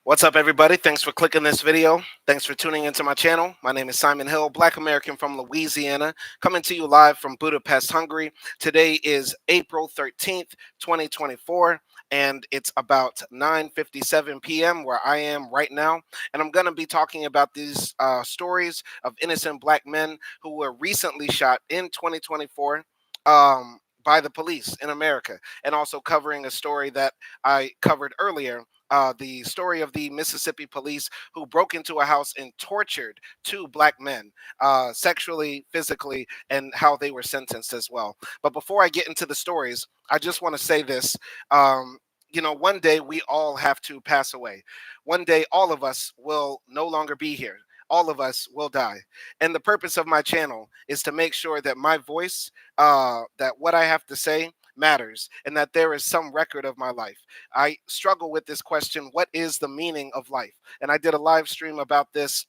What's up, everybody? Thanks for clicking this video. Thanks for tuning into my channel. My name is Simon Hill, Black American from Louisiana, coming to you live from Budapest, Hungary. Today is April 13th, 2024, and it's about 9:57 p.m. where I am right now. And I'm going to be talking about these stories of innocent black men who were recently shot in 2024 by the police in America, and also covering a story that I covered earlier, the story of the Mississippi police who broke into a house and tortured two black men sexually, physically, and how they were sentenced as well. But before I get into the stories, I just want to say this. One day we all have to pass away. One day all of us will no longer be here. All of us will die. And the purpose of my channel is to make sure that my voice, that what I have to say, matters, and that there is some record of my life. I struggle with this question: what is the meaning of life? And I did a live stream about this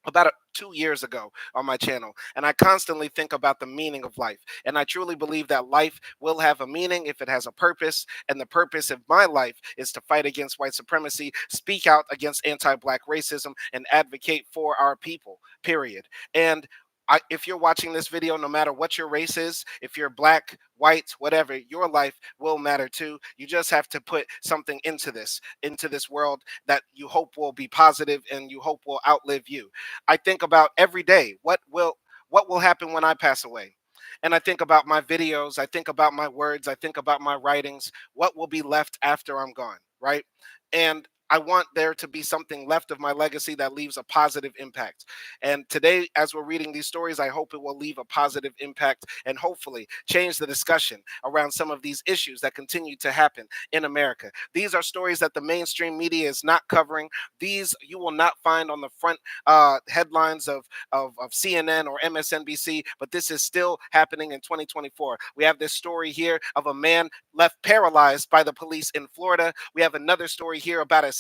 about 2 years ago on my channel, and I constantly think about the meaning of life. And I truly believe that life will have a meaning if it has a purpose, and the purpose of my life is to fight against white supremacy, speak out against anti-black racism, and advocate for our people, period. And if you're watching this video, no matter what your race is, if you're black, white, whatever, your life will matter too. You just have to put something into this world that you hope will be positive and you hope will outlive you. I think about every day, what will happen when I pass away? And I think about my videos, I think about my words, I think about my writings, what will be left after I'm gone, right? And I want there to be something left of my legacy that leaves a positive impact. And today, as we're reading these stories, I hope it will leave a positive impact and hopefully change the discussion around some of these issues that continue to happen in America. These are stories that the mainstream media is not covering. These you will not find on the front headlines of CNN or MSNBC, but this is still happening in 2024. We have this story here of a man left paralyzed by the police in Florida. We have another story here about a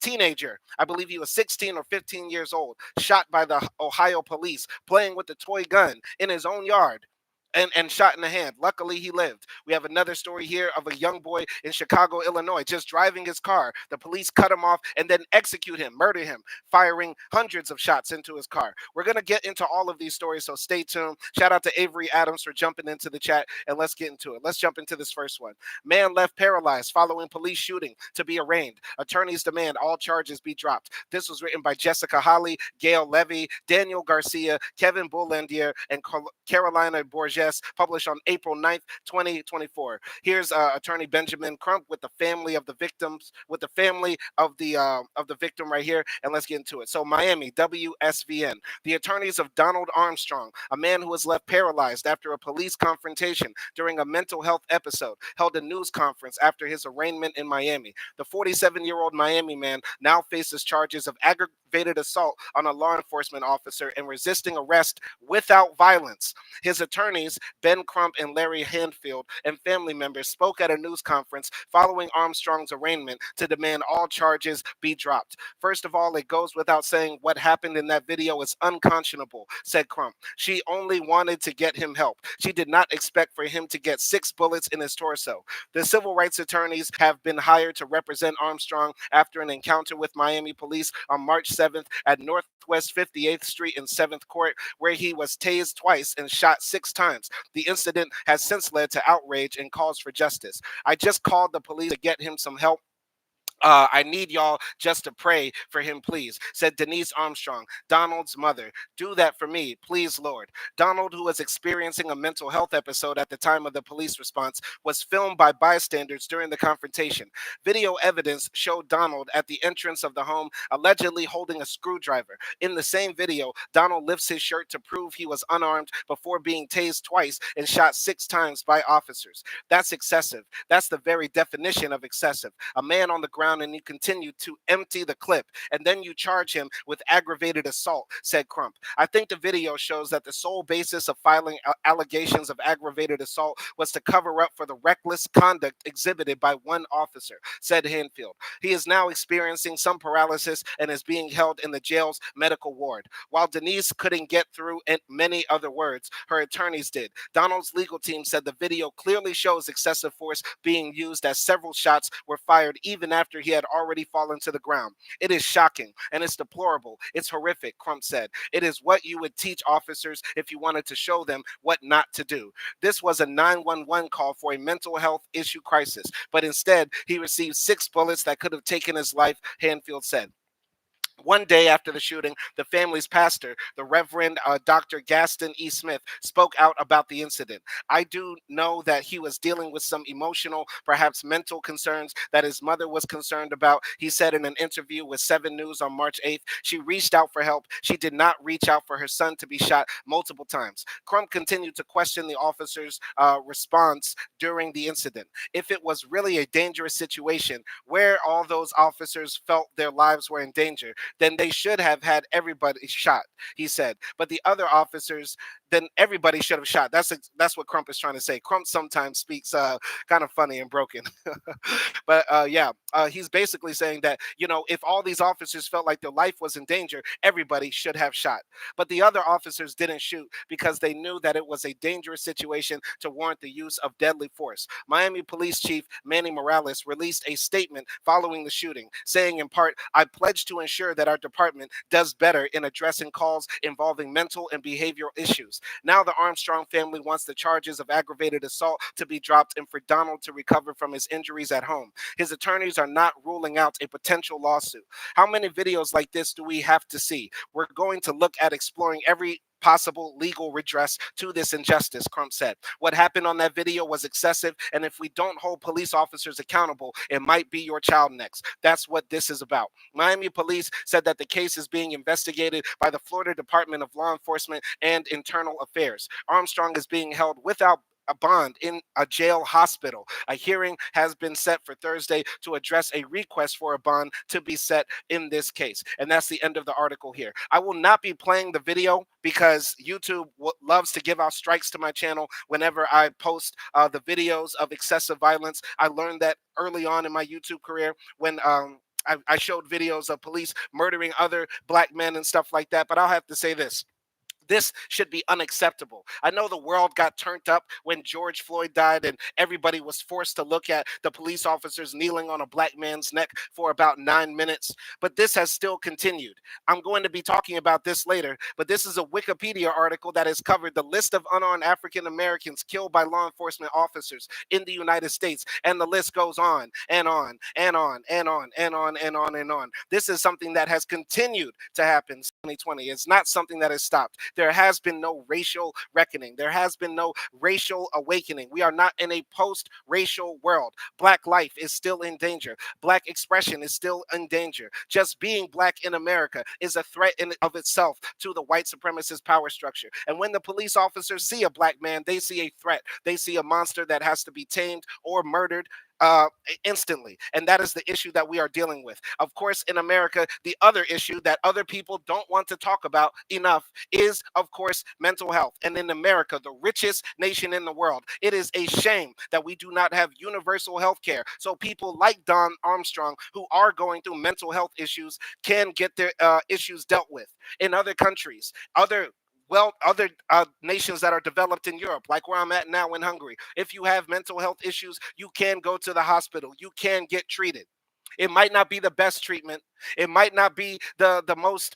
teenager. I believe he was 16 or 15 years old, shot by the Ohio police playing with a toy gun in his own yard. And shot in the hand. Luckily, he lived. We have another story here of a young boy in Chicago, Illinois, just driving his car. The police cut him off and then execute him, murder him, firing hundreds of shots into his car. We're going to get into all of these stories, so stay tuned. Shout out to Avery Adams for jumping into the chat, and let's get into it. Let's jump into this first one. Man left paralyzed following police shooting to be arraigned. Attorneys demand all charges be dropped. This was written by Jessica Holly, Gail Levy, Daniel Garcia, Kevin Boulandier, and Carolina Borges, published on April 9th, 2024. Here's attorney Benjamin Crump with the family of the victims, with the family of the victim right here, and let's get into it. So Miami, WSVN. The attorneys of Donald Armstrong, a man who was left paralyzed after a police confrontation during a mental health episode, held a news conference after his arraignment in Miami. The 47-year-old Miami man now faces charges of aggravated assault on a law enforcement officer and resisting arrest without violence. His attorneys, Ben Crump and Larry Handfield, and family members spoke at a news conference following Armstrong's arraignment to demand all charges be dropped. First of all, it goes without saying what happened in that video is unconscionable, said Crump. She only wanted to get him help. She did not expect for him to get 6 bullets in his torso. The civil rights attorneys have been hired to represent Armstrong after an encounter with Miami police on March 7th at Northwest 58th Street in 7th Court, where he was tased twice and shot 6 times. The incident has since led to outrage and calls for justice. I just called the police to get him some help. I need y'all just to pray for him, please, said Denise Armstrong, Donald's mother. Do that for me, please, Lord. Donald, who was experiencing a mental health episode at the time of the police response, was filmed by bystanders during the confrontation. Video evidence showed Donald at the entrance of the home, allegedly holding a screwdriver. In the same video, Donald lifts his shirt to prove he was unarmed before being tased twice and shot 6 times by officers. That's excessive. That's the very definition of excessive. A man on the ground and you continue to empty the clip, and then you charge him with aggravated assault, said Crump. I think the video shows that the sole basis of filing allegations of aggravated assault was to cover up for the reckless conduct exhibited by one officer, said Hanfield. He is now experiencing some paralysis and is being held in the jail's medical ward. While Denise couldn't get through many other words, her attorneys did. Donald's legal team said the video clearly shows excessive force being used, as several shots were fired even after he had already fallen to the ground. It is shocking and it's deplorable. It's horrific, Crump said. It is what you would teach officers if you wanted to show them what not to do. This was a 911 call for a mental health issue crisis, but instead he received 6 bullets that could have taken his life, Hanfield said. One day after the shooting, the family's pastor, the Reverend Dr. Gaston E. Smith, spoke out about the incident. I do know that he was dealing with some emotional, perhaps mental concerns that his mother was concerned about, he said in an interview with 7 News on March 8th. She reached out for help. She did not reach out for her son to be shot multiple times. Crump continued to question the officer's response during the incident. If it was really a dangerous situation where all those officers felt their lives were in danger, then they should have had everybody shot, he said. But the other officers, then everybody should have shot. That's what Crump is trying to say. Crump sometimes speaks kind of funny and broken. But yeah, he's basically saying that, if all these officers felt like their life was in danger, everybody should have shot. But the other officers didn't shoot because they knew that it was a dangerous situation to warrant the use of deadly force. Miami Police Chief Manny Morales released a statement following the shooting, saying in part, I pledge to ensure that our department does better in addressing calls involving mental and behavioral issues. Now the Armstrong family wants the charges of aggravated assault to be dropped and for Donald to recover from his injuries at home. His attorneys are not ruling out a potential lawsuit. How many videos like this do we have to see? We're going to look at exploring every possible legal redress to this injustice, Crump said. What happened on that video was excessive, and if we don't hold police officers accountable, it might be your child next. That's what this is about. Miami police said that the case is being investigated by the Florida Department of Law Enforcement and Internal Affairs. Armstrong is being held without a bond in a jail hospital. A hearing has been set for Thursday to address a request for a bond to be set in this case. And that's the end of the article here. I will not be playing the video because YouTube loves to give out strikes to my channel whenever I post the videos of excessive violence. I learned that early on in my YouTube career when I showed videos of police murdering other black men and stuff like that. But I'll have to say this. This should be unacceptable. I know the world got turned up when George Floyd died and everybody was forced to look at the police officers kneeling on a black man's neck for about 9 minutes, but this has still continued. I'm going to be talking about this later, but this is a Wikipedia article that has covered the list of unarmed African Americans killed by law enforcement officers in the United States, and the list goes on and on and on and on and on and on and on. This is something that has continued to happen in 2020. It's not something that has stopped. There has been no racial reckoning. There has been no racial awakening. We are not in a post-racial world. Black life is still in danger. Black expression is still in danger. Just being black in America is a threat in of itself to the white supremacist power structure. And when the police officers see a black man, they see a threat. They see a monster that has to be tamed or murdered uh, instantly. And that is the issue that we are dealing with. Of course, in America, the other issue that other people don't want to talk about enough is, of course, mental health. And in America, the richest nation in the world, it is a shame that we do not have universal health care. So people like Don Armstrong, who are going through mental health issues, can get their issues dealt with. In other countries, other nations that are developed in Europe, like where I'm at now in Hungary, if you have mental health issues, you can go to the hospital. You can get treated. It might not be the best treatment. It might not be the most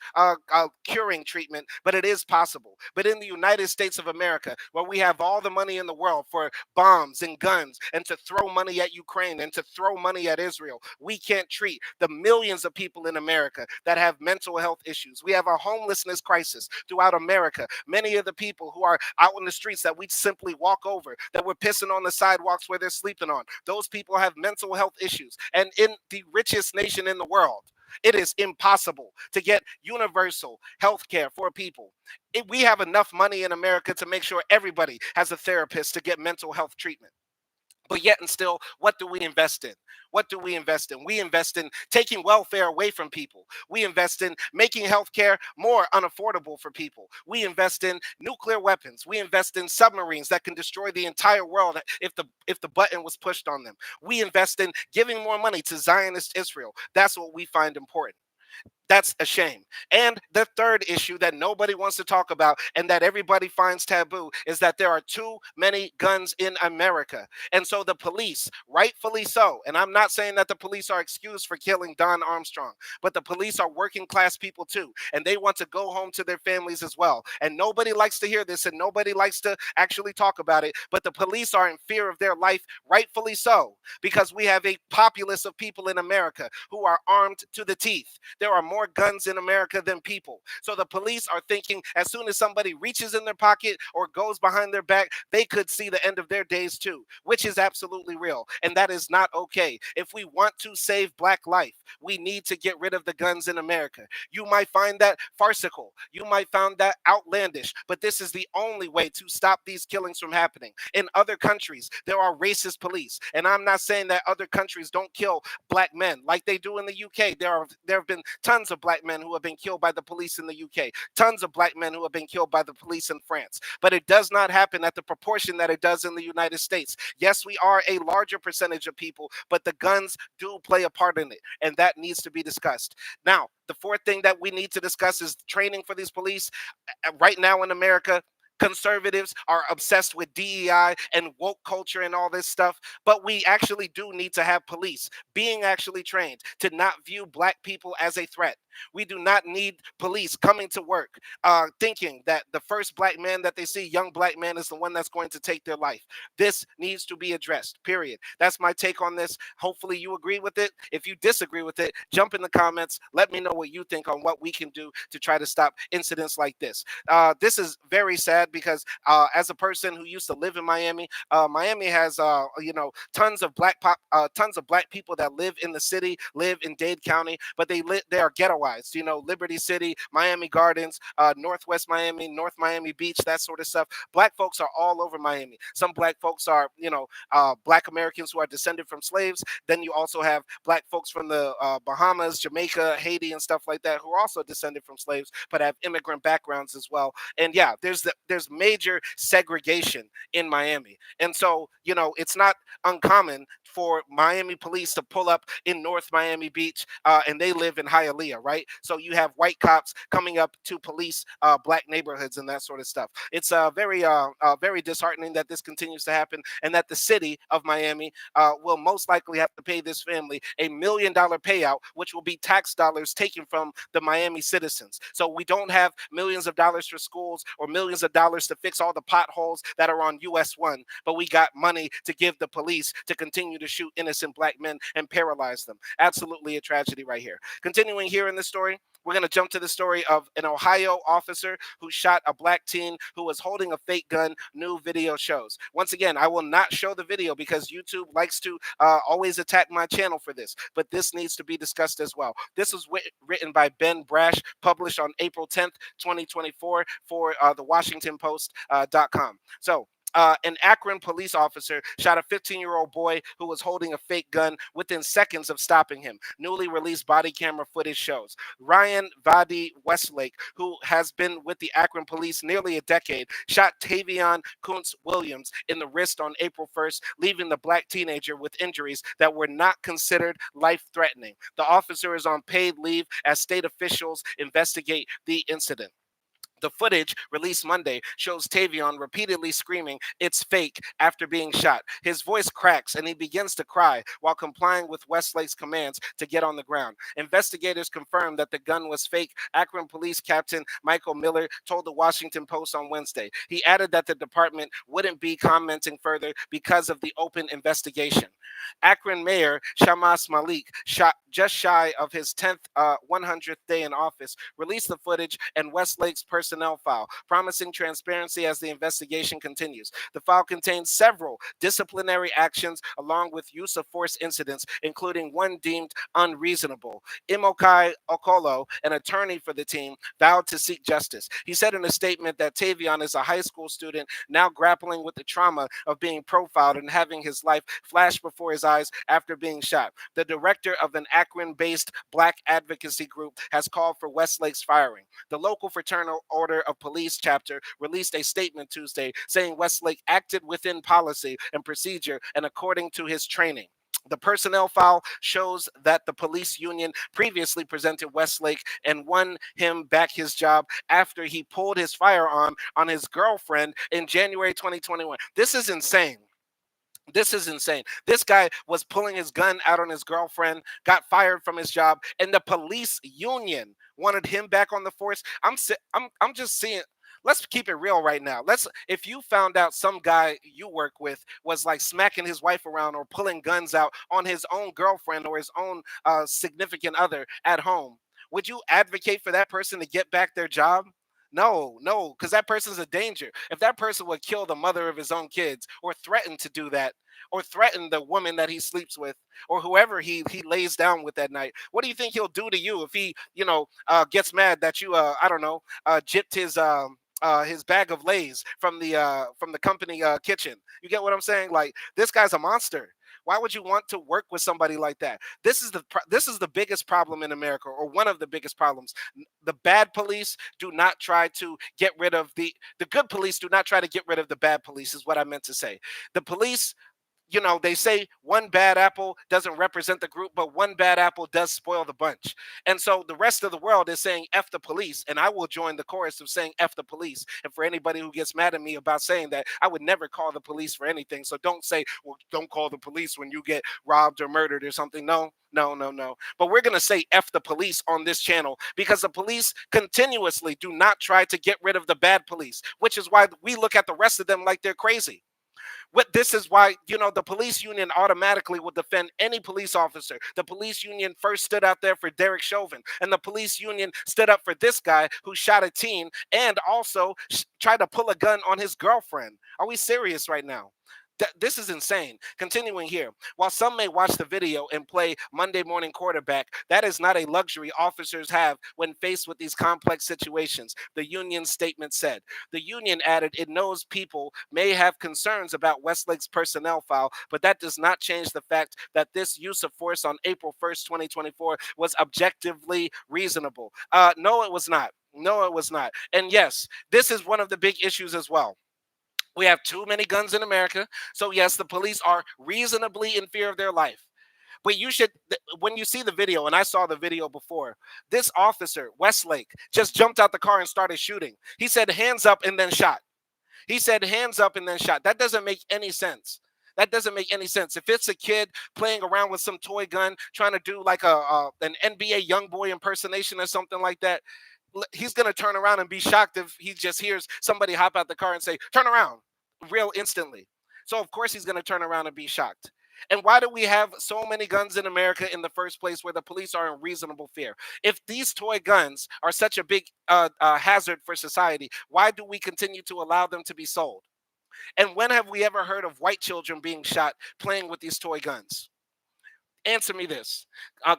curing treatment, but it is possible. But in the United States of America, where we have all the money in the world for bombs and guns and to throw money at Ukraine and to throw money at Israel, we can't treat the millions of people in America that have mental health issues. We have a homelessness crisis throughout America. Many of the people who are out in the streets that we simply walk over, that we're pissing on the sidewalks where they're sleeping on, those people have mental health issues. And in the richest nation in the world, it is impossible to get universal health care for people. We have enough money in America to make sure everybody has a therapist to get mental health treatment. But yet and still, what do we invest in? What do we invest in? We invest in taking welfare away from people. We invest in making healthcare more unaffordable for people. We invest in nuclear weapons. We invest in submarines that can destroy the entire world if the button was pushed on them. We invest in giving more money to Zionist Israel. That's what we find important. That's a shame. And the third issue that nobody wants to talk about and that everybody finds taboo is that there are too many guns in America. And so the police, rightfully so, and I'm not saying that the police are excused for killing Don Armstrong, but the police are working class people too. And they want to go home to their families as well. And nobody likes to hear this and nobody likes to actually talk about it. But the police are in fear of their life, rightfully so, because we have a populace of people in America who are armed to the teeth. There are more guns in America than people. So the police are thinking as soon as somebody reaches in their pocket or goes behind their back, they could see the end of their days too, which is absolutely real. And that is not okay. If we want to save Black life, we need to get rid of the guns in America. You might find that farcical. You might find that outlandish, but this is the only way to stop these killings from happening. In other countries, there are racist police. And I'm not saying that other countries don't kill Black men like they do in the UK. There have been tons of Black men who have been killed by the police in the UK, tons of Black men who have been killed by the police in France. But it does not happen at the proportion that it does in the United States. Yes, we are a larger percentage of people, but the guns do play a part in it, and that needs to be discussed. Now, the fourth thing that we need to discuss is training for these police. Right now in America, conservatives are obsessed with DEI and woke culture and all this stuff, but we actually do need to have police being actually trained to not view Black people as a threat. We do not need police coming to work thinking that the first Black man that they see, young Black man, is the one that's going to take their life. This needs to be addressed, period. That's my take on this. Hopefully you agree with it. If you disagree with it, jump in the comments. Let me know what you think on what we can do to try to stop incidents like this. This is very sad because as a person who used to live in Miami, Miami has tons of Black people that live in the city, live in Dade County, but they are ghettoized. Liberty City, Miami Gardens, Northwest Miami, North Miami Beach, that sort of stuff. Black folks are all over Miami. Some Black folks are Black Americans who are descended from slaves. Then you also have Black folks from the Bahamas, Jamaica, Haiti, and stuff like that who are also descended from slaves but have immigrant backgrounds as well. And yeah, there's major segregation in Miami. And so, it's not uncommon for Miami police to pull up in North Miami Beach, and they live in Hialeah, right? So you have white cops coming up to police Black neighborhoods and that sort of stuff. It's very disheartening that this continues to happen, and that the city of Miami will most likely have to pay this family $1 million payout, which will be tax dollars taken from the Miami citizens. So we don't have millions of dollars for schools or millions of dollars to fix all the potholes that are on US 1, but we got money to give the police to continue to shoot innocent Black men and paralyze them. Absolutely a tragedy right here. Continuing here in this story, we're going to jump to the story of an Ohio officer who shot a Black teen who was holding a fake gun, new video shows. Once again, I will not show the video because YouTube likes to always attack my channel for this, but this needs to be discussed as well. This was written by Ben Brash, published on April 10th, 2024 for the WashingtonPost.com. So, an Akron police officer shot a 15-year-old boy who was holding a fake gun within seconds of stopping him. Newly released body camera footage shows. Ryan Vadi Westlake, who has been with the Akron police nearly a decade, shot TAVION Kuntz Williams in the wrist on April 1st, leaving the Black teenager with injuries that were not considered life-threatening. The officer is on paid leave as state officials investigate the incident. The footage, released Monday, shows TAVION repeatedly screaming, "It's fake," after being shot. His voice cracks and he begins to cry while complying with Westlake's commands to get on the ground. Investigators confirmed that the gun was fake. Akron Police Captain Michael Miller told the Washington Post on Wednesday. He added that the department wouldn't be commenting further because of the open investigation. Akron Mayor Shamas Malik, shot just shy of his 100th day in office, released the footage and Westlake's personnel file, promising transparency as the investigation continues. The file contains several disciplinary actions along with use of force incidents, including one deemed unreasonable. Imokai Okolo, an attorney for the team, vowed to seek justice. He said in a statement that TAVION is a high school student now grappling with the trauma of being profiled and having his life flash before his eyes after being shot. The director of an Akron-based Black advocacy group has called for Westlake's firing. The local Fraternal Order of Police chapter released a statement Tuesday saying Westlake acted within policy and procedure and according to his training. The personnel file shows that the police union previously presented Westlake and won him back his job after he pulled his firearm on his girlfriend in January 2021. This is insane. This is insane. This guy was pulling his gun out on his girlfriend, got fired from his job, and the police union wanted him back on the force. I'm just seeing. Let's keep it real right now. If you found out some guy you work with was like smacking his wife around or pulling guns out on his own girlfriend or his own significant other at home, would you advocate for that person to get back their job? No, no, because that person's a danger. If that person would kill the mother of his own kids or threaten to do that, or threaten the woman that he sleeps with, or whoever he lays down with that night, what do you think he'll do to you if he, gets mad that you, I don't know, gypped his bag of Lay's from the company kitchen? You get what I'm saying? Like, this guy's a monster. Why would you want to work with somebody like that? This is the biggest problem in America, or one of the biggest problems. The bad police do not try to get rid of the good police. Do not try to get rid of the bad police. Is what I meant to say. The police, they say one bad apple doesn't represent the group, but one bad apple does spoil the bunch. And so the rest of the world is saying F the police. And I will join the chorus of saying F the police. And for anybody who gets mad at me about saying that, I would never call the police for anything. So don't say, well, don't call the police when you get robbed or murdered or something. No, no, no, no. But we're going to say F the police on this channel because the police continuously do not try to get rid of the bad police, which is why we look at the rest of them like they're crazy. This is why, the police union automatically will defend any police officer. The police union first stood out there for Derek Chauvin, and the police union stood up for this guy who shot a teen and also tried to pull a gun on his girlfriend. Are we serious right now? This is insane. Continuing here, while some may watch the video and play Monday morning quarterback, that is not a luxury officers have when faced with these complex situations, the union statement said. The union added it knows people may have concerns about Westlake's personnel file, but that does not change the fact that this use of force on April 1st, 2024 was objectively reasonable. No, it was not. No, it was not. And yes, this is one of the big issues as well. We have too many guns in America. So, yes, the police are reasonably in fear of their life. But when you see the video, and I saw the video before, this officer, Westlake, just jumped out the car and started shooting. He said, hands up, and then shot. He said, hands up, and then shot. That doesn't make any sense. That doesn't make any sense. If it's a kid playing around with some toy gun, trying to do like an NBA young boy impersonation or something like that, he's going to turn around and be shocked if he just hears somebody hop out the car and say, turn around, real instantly. So, of course, he's going to turn around and be shocked. And why do we have so many guns in America in the first place where the police are in reasonable fear? If these toy guns are such a big hazard for society, why do we continue to allow them to be sold? And when have we ever heard of white children being shot playing with these toy guns? Answer me this.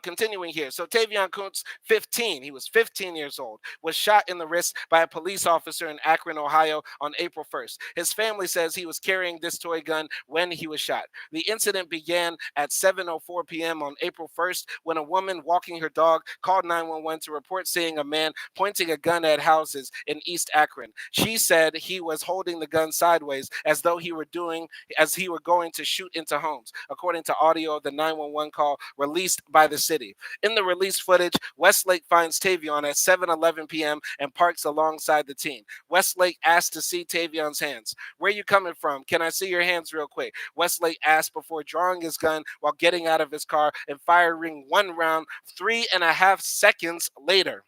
Continuing here. So TAVION Kuntz, 15, he was 15 years old, was shot in the wrist by a police officer in Akron, Ohio on April 1st. His family says he was carrying this toy gun when he was shot. The incident began at 7:04 p.m. on April 1st when a woman walking her dog called 911 to report seeing a man pointing a gun at houses in East Akron. She said he was holding the gun sideways as though he were going to shoot into homes, according to audio of the 911 call released by the city. In the released footage, Westlake finds TAVION at 7:11 p.m. and parks alongside the teen. Westlake asked to see TAVION's hands. Where you coming from? Can I see your hands real quick? Westlake asked before drawing his gun while getting out of his car and firing one round 3.5 seconds later.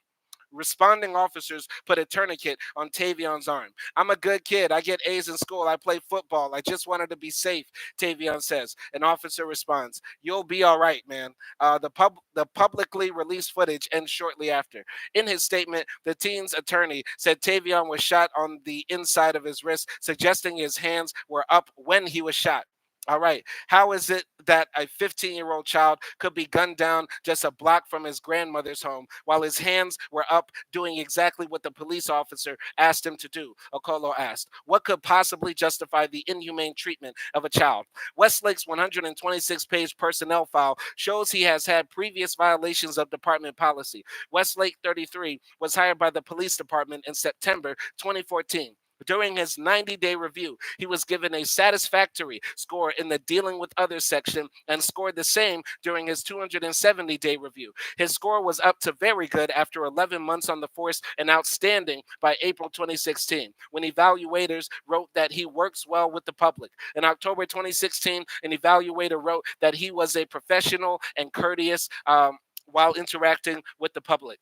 Responding officers put a tourniquet on TAVION's arm. I'm a good kid. I get A's in school. I play football. I just wanted to be safe, TAVION says. An officer responds, you'll be all right, man. The publicly released footage ends shortly after. In his statement, the teen's attorney said TAVION was shot on the inside of his wrist, suggesting his hands were up when he was shot. All right. How is it that a 15-year-old child could be gunned down just a block from his grandmother's home while his hands were up doing exactly what the police officer asked him to do? Okolo asked. What could possibly justify the inhumane treatment of a child? Westlake's 126-page personnel file shows he has had previous violations of department policy. Westlake, 33, was hired by the police department in September 2014. During his 90-day review, he was given a satisfactory score in the dealing with others section and scored the same during his 270-day review. His score was up to very good after 11 months on the force and outstanding by April 2016, when evaluators wrote that he works well with the public. In October 2016, an evaluator wrote that he was a professional and courteous while interacting with the public.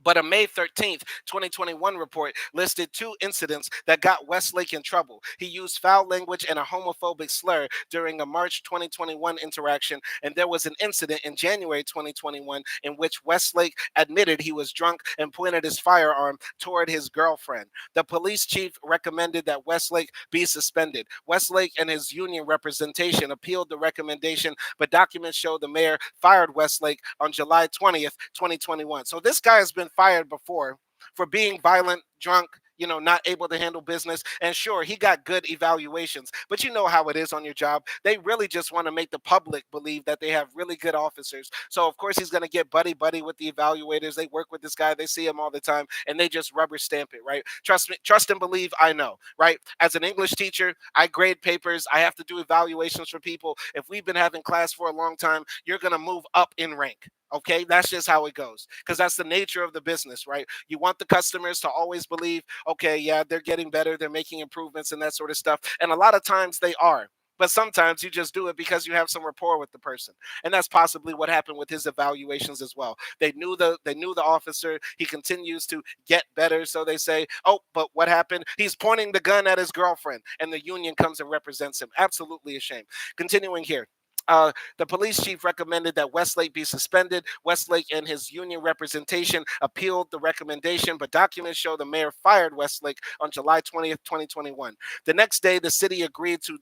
But a May 13th, 2021 report listed two incidents that got Westlake in trouble. He used foul language and a homophobic slur during a March 2021 interaction, and there was an incident in January 2021 in which Westlake admitted he was drunk and pointed his firearm toward his girlfriend. The police chief recommended that Westlake be suspended. Westlake and his union representation appealed the recommendation, but documents show the mayor fired Westlake on July 20th, 2021. So this guy has been fired before for being violent, drunk, not able to handle business. And sure, he got good evaluations, but you know how it is on your job. They really just want to make the public believe that they have really good officers. So of course he's going to get buddy with the evaluators. They work with this guy. They see him all the time and they just rubber stamp it, right? Trust me, trust and believe, I know, right? As an English teacher, I grade papers. I have to do evaluations for people. If we've been having class for a long time, you're going to move up in rank. Okay, that's just how it goes, because that's the nature of the business, right? You want the customers to always believe, okay, yeah, they're getting better, they're making improvements and that sort of stuff. And a lot of times they are. But sometimes you just do it because you have some rapport with the person. And that's possibly what happened with his evaluations as well. They knew the officer. He continues to get better. So they say, oh, but what happened? He's pointing the gun at his girlfriend, and the union comes and represents him. Absolutely a shame. Continuing here. The police chief recommended that Westlake be suspended. Westlake and his union representation appealed the recommendation, but documents show the mayor fired Westlake on July 20th, 2021. The next day, the city agreed to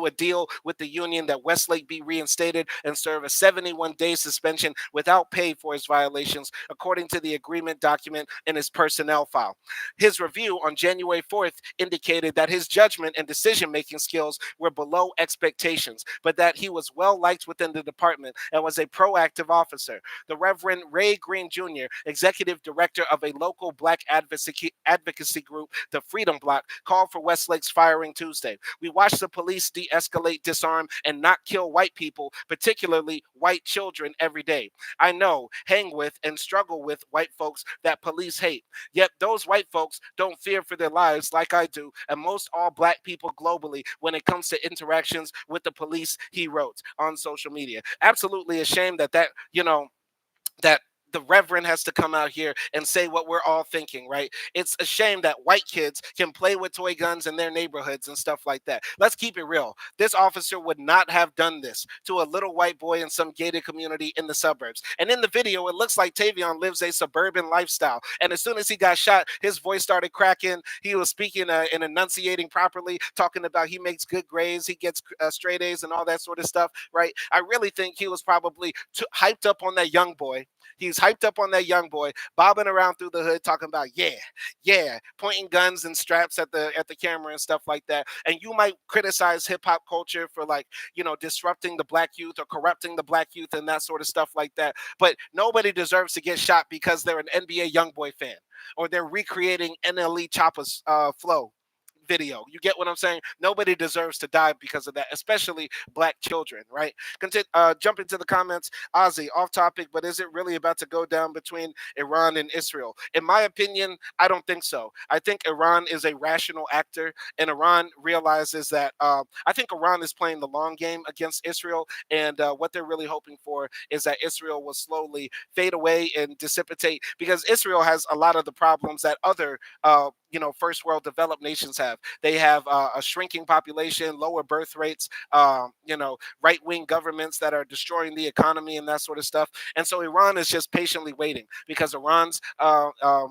a deal with the union that Westlake be reinstated and serve a 71-day suspension without pay for his violations, according to the agreement document in his personnel file. His review on January 4th indicated that his judgment and decision-making skills were below expectations, but that he was well liked within the department and was a proactive officer. The Reverend Ray Green Jr., executive director of a local black advocacy group, the Freedom Bloc, called for Westlake's firing Tuesday. We watched the police de-escalate, disarm, and not kill white people, particularly white children, every day. I know, hang with, and struggle with white folks that police hate. Yet those white folks don't fear for their lives like I do, and most all black people globally when it comes to interactions with the police, he wrote on social media. Absolutely a shame that the reverend has to come out here and say what we're all thinking, right? It's a shame that white kids can play with toy guns in their neighborhoods and stuff like that. Let's keep it real. This officer would not have done this to a little white boy in some gated community in the suburbs. And in the video, it looks like TAVION lives a suburban lifestyle. And as soon as he got shot, his voice started cracking. He was speaking and enunciating properly, talking about he makes good grades, he gets straight A's and all that sort of stuff, right? I really think he was probably hyped up on that young boy. He's hyped up on that young boy, bobbing around through the hood, talking about yeah, pointing guns and straps at the camera and stuff like that. And you might criticize hip hop culture for disrupting the black youth or corrupting the black youth and that sort of stuff like that. But nobody deserves to get shot because they're an NBA YoungBoy fan or they're recreating NLE Choppa's flow video. You get what I'm saying? Nobody deserves to die because of that, especially black children, right? Jump into the comments. Ozzy, off topic, but is it really about to go down between Iran and Israel? In my opinion, I don't think so. I think Iran is a rational actor, and Iran realizes that I think Iran is playing the long game against Israel, and what they're really hoping for is that Israel will slowly fade away and dissipate, because Israel has a lot of the problems that other first world developed nations have. They have a shrinking population, lower birth rates, right wing governments that are destroying the economy and that sort of stuff. And so Iran is just patiently waiting because Iran's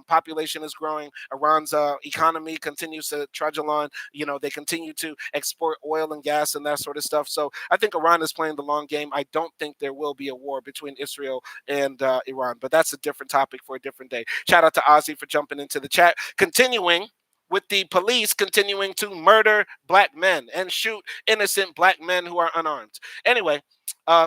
population is growing. Iran's economy continues to trudge along. They continue to export oil and gas and that sort of stuff. So I think Iran is playing the long game. I don't think there will be a war between Israel and Iran, but that's a different topic for a different day. Shout out to Ozzy for jumping into the chat. Continuing with the police continuing to murder black men and shoot innocent black men who are unarmed. Anyway,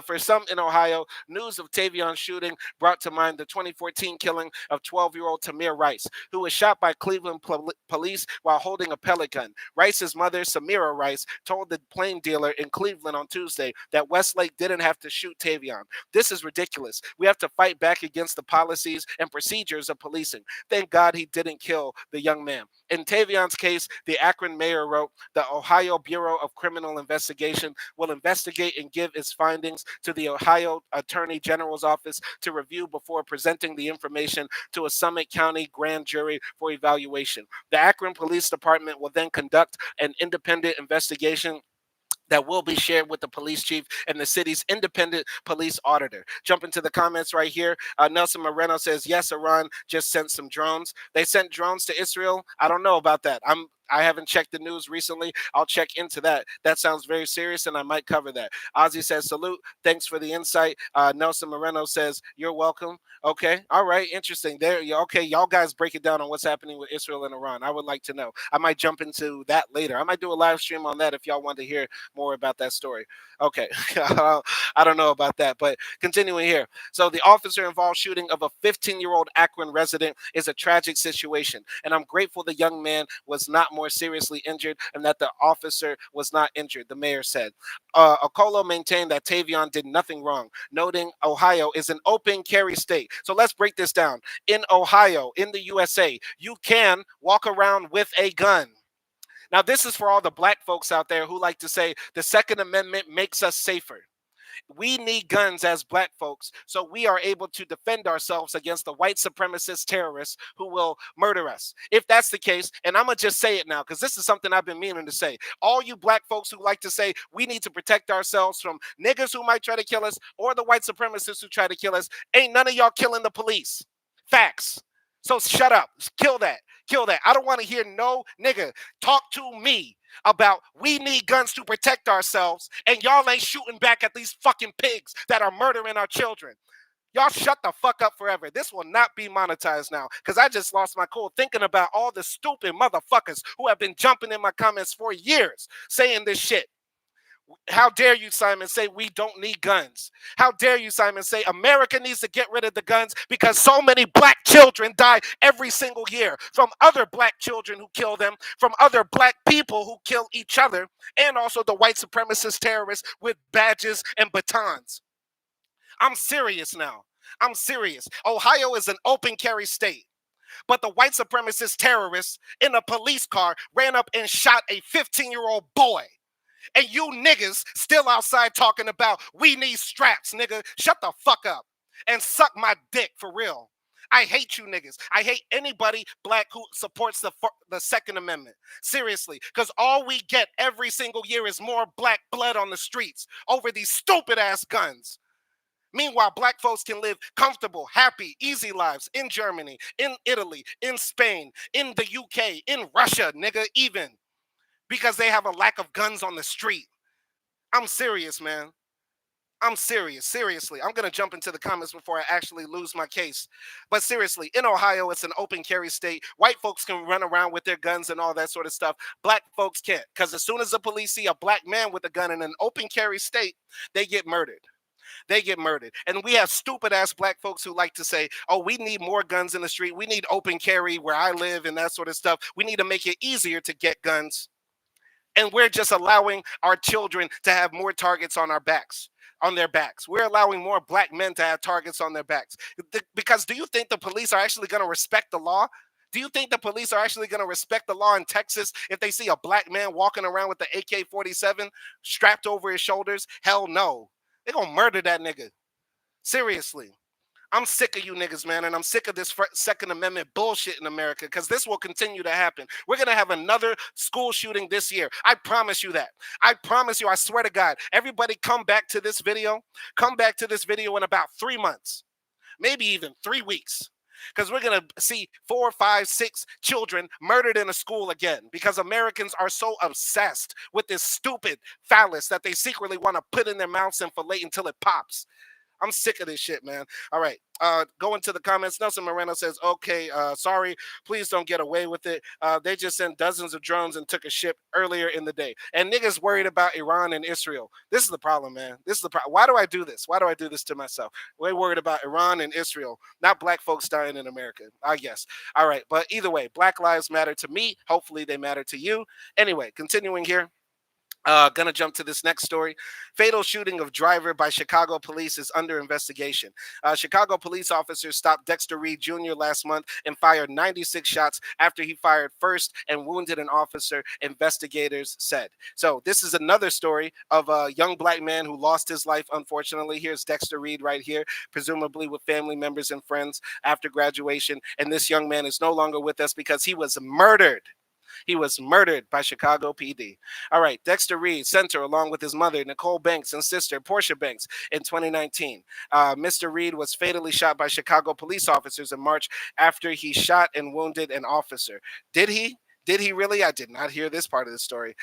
For some in Ohio, news of TAVION shooting brought to mind the 2014 killing of 12-year-old Tamir Rice, who was shot by Cleveland police while holding a pellet gun. Rice's mother, Samira Rice, told the plane dealer in Cleveland on Tuesday that Westlake didn't have to shoot TAVION. "This is ridiculous. We have to fight back against the policies and procedures of policing. Thank God he didn't kill the young man." In TAVION's case, the Akron mayor wrote, "The Ohio Bureau of Criminal Investigation will investigate and give its findings to the Ohio Attorney General's office to review before presenting the information to a Summit County grand jury for evaluation. The Akron Police Department will then conduct an independent investigation that will be shared with the police chief and the city's independent police auditor." Jump into the comments right here. Nelson Moreno says, "Yes, Iran just sent some drones." They sent drones to Israel. I don't know about that. I haven't checked the news recently. I'll check into that. That sounds very serious, and I might cover that. Ozzy says, "Salute. Thanks for the insight." Nelson Moreno says, "You're welcome." Okay. All right. Interesting. There. Okay. Y'all guys break it down on what's happening with Israel and Iran. I would like to know. I might jump into that later. I might do a live stream on that if y'all want to hear more about that story. Okay. I don't know about that, but continuing here. So the officer involved shooting of a 15-year-old Akron resident is a tragic situation, and I'm grateful the young man was not more seriously injured and that the officer was not injured, the mayor said. Okolo maintained that TAVION did nothing wrong, noting Ohio is an open carry state. So let's break this down. In Ohio, in the USA, you can walk around with a gun. Now, this is for all the black folks out there who like to say the Second Amendment makes us safer. We need guns as black folks so we are able to defend ourselves against the white supremacist terrorists who will murder us. If that's the case, and I'm going to just say it now because this is something I've been meaning to say. All you black folks who like to say we need to protect ourselves from niggas who might try to kill us or the white supremacists who try to kill us, ain't none of y'all killing the police. Facts. So shut up. Kill that. Kill that. I don't want to hear no nigga talk to me about we need guns to protect ourselves and y'all ain't shooting back at these fucking pigs that are murdering our children. Y'all shut the fuck up forever. This will not be monetized now because I just lost my cool thinking about all the stupid motherfuckers who have been jumping in my comments for years saying this shit. How dare you, Simon, say we don't need guns? How dare you, Simon, say America needs to get rid of the guns because so many black children die every single year from other black children who kill them, from other black people who kill each other, and also the white supremacist terrorists with badges and batons. I'm serious now. I'm serious. Ohio is an open carry state. But the white supremacist terrorists in a police car ran up and shot a 15-year-old boy. And you niggas still outside talking about we need straps, nigga. Shut the fuck up and suck my dick for real. I hate you niggas. I hate anybody black who supports the Second Amendment. Seriously, because all we get every single year is more black blood on the streets over these stupid ass guns. Meanwhile, black folks can live comfortable, happy, easy lives in Germany, in Italy, in Spain, in the UK, in Russia, nigga, even. Because they have a lack of guns on the street. I'm serious, man. I'm serious. Seriously. I'm going to jump into the comments before I actually lose my case. But seriously, in Ohio, it's an open carry state. White folks can run around with their guns and all that sort of stuff. Black folks can't. Because as soon as the police see a black man with a gun in an open carry state, they get murdered. They get murdered. And we have stupid ass black folks who like to say, oh, we need more guns in the street. We need open carry where I live and that sort of stuff. We need to make it easier to get guns. And we're just allowing our children to have more targets on their backs. We're allowing more black men to have targets on their backs. Because do you think the police are actually going to respect the law? Do you think the police are actually going to respect the law in Texas if they see a black man walking around with the AK-47 strapped over his shoulders? Hell no. They're going to murder that nigga. Seriously. I'm sick of you niggas, man, and I'm sick of this Second Amendment bullshit in America because this will continue to happen. We're going to have another school shooting this year. I promise you that. I promise you, I swear to God. Everybody come back to this video. Come back to this video in about 3 months, maybe even 3 weeks, because we're going to see 4, 5, 6 children murdered in a school again because Americans are so obsessed with this stupid phallus that they secretly want to put in their mouths and fillet until it pops. I'm sick of this shit, man. All right. Go into the comments. Nelson Moreno says, okay, sorry, please don't get away with it. They just sent dozens of drones and took a ship earlier in the day. And niggas worried about Iran and Israel. This is the problem, man. This is the problem. Why do I do this? Why do I do this to myself? We're worried about Iran and Israel, not black folks dying in America, I guess. All right. But either way, Black Lives Matter to me. Hopefully they matter to you. Anyway, continuing here. Gonna jump to this next story. Fatal shooting of driver by Chicago police is under investigation. Chicago police officers stopped Dexter Reed Jr. last month and fired 96 shots after he fired first and wounded an officer, investigators said. So this is another story of a young black man who lost his life, unfortunately. Here's Dexter Reed right here, presumably with family members and friends after graduation. And this young man is no longer with us because he was murdered. He was murdered by Chicago PD. All right, Dexter Reed Center, along with his mother, Nicole Banks, and sister, Portia Banks, in 2019. Mr. Reed was fatally shot by Chicago police officers in March after he shot and wounded an officer. Did he? Did he really? I did not hear this part of the story.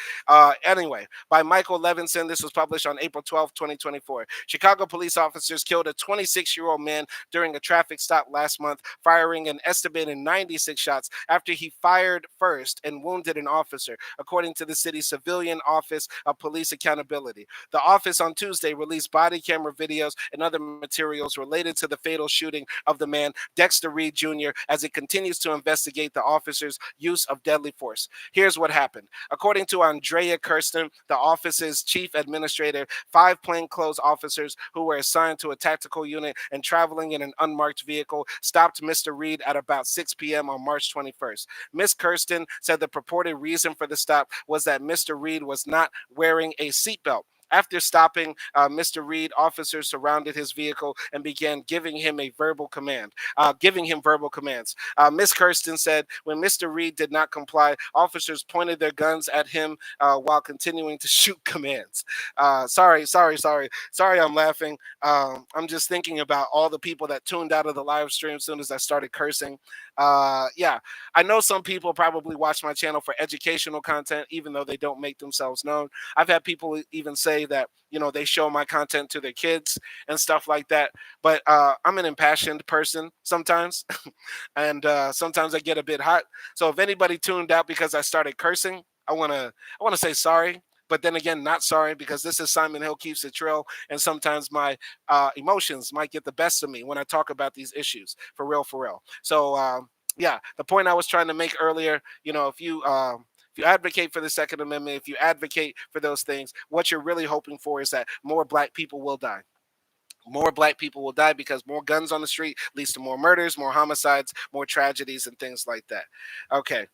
Anyway, by Michael Levinson, this was published on April 12, 2024. Chicago police officers killed a 26-year-old man during a traffic stop last month, firing an estimated 96 shots after he fired first and wounded an officer, according to the city's Civilian Office of Police Accountability. The office on Tuesday released body camera videos and other materials related to the fatal shooting of the man, Dexter Reed Jr., as it continues to investigate the officer's use of deadly force. Here's what happened. According to Andrea Kirsten, the office's chief administrator, 5 plainclothes officers who were assigned to a tactical unit and traveling in an unmarked vehicle stopped Mr. Reed at about 6 p.m. on March 21st. Ms. Kirsten said the purported reason for the stop was that Mr. Reed was not wearing a seatbelt. After stopping Mr. Reed, officers surrounded his vehicle and began giving him verbal commands. Ms. Kirsten said when Mr. Reed did not comply, officers pointed their guns at him while continuing to shoot commands. Sorry, I'm laughing. I'm just thinking about all the people that tuned out of the live stream as soon as I started cursing. Yeah, I know some people probably watch my channel for educational content, even though they don't make themselves known. I've had people even say that, they show my content to their kids and stuff like that. But I'm an impassioned person sometimes, and sometimes I get a bit hot. So if anybody tuned out because I started cursing, I wanna say sorry. But then again, not sorry, because this is Simon Hill Keeps It Trill, and sometimes my emotions might get the best of me when I talk about these issues, for real, for real. So yeah, the point I was trying to make earlier, if you advocate for the Second Amendment, if you advocate for those things, what you're really hoping for is that more black people will die. More black people will die because more guns on the street leads to more murders, more homicides, more tragedies, and things like that. Okay.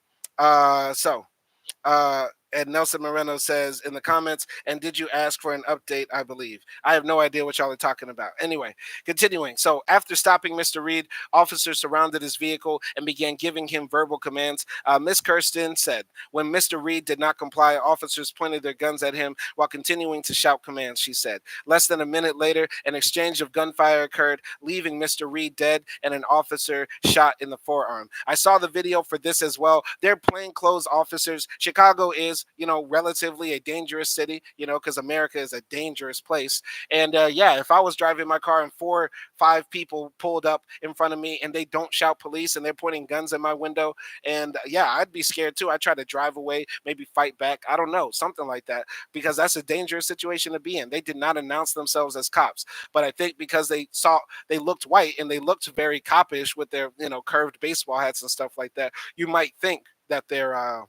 And Nelson Moreno says in the comments, and did you ask for an update? I believe. I have no idea what y'all are talking about. Anyway, continuing. So after stopping Mr. Reed, officers surrounded his vehicle and began giving him verbal commands. Ms. Kirsten said, when Mr. Reed did not comply, officers pointed their guns at him while continuing to shout commands, she said. Less than a minute later, an exchange of gunfire occurred, leaving Mr. Reed dead and an officer shot in the forearm. I saw the video for this as well. They're plainclothes officers. Chicago is, relatively a dangerous city, because America is a dangerous place. And yeah, if I was driving my car and 4, 5 people pulled up in front of me and they don't shout police and they're pointing guns in my window, and yeah, I'd be scared too. I'd try to drive away, maybe fight back. I don't know, something like that, because that's a dangerous situation to be in. They did not announce themselves as cops, but I think because they looked white and they looked very copish with their, curved baseball hats and stuff like that, you might think that they're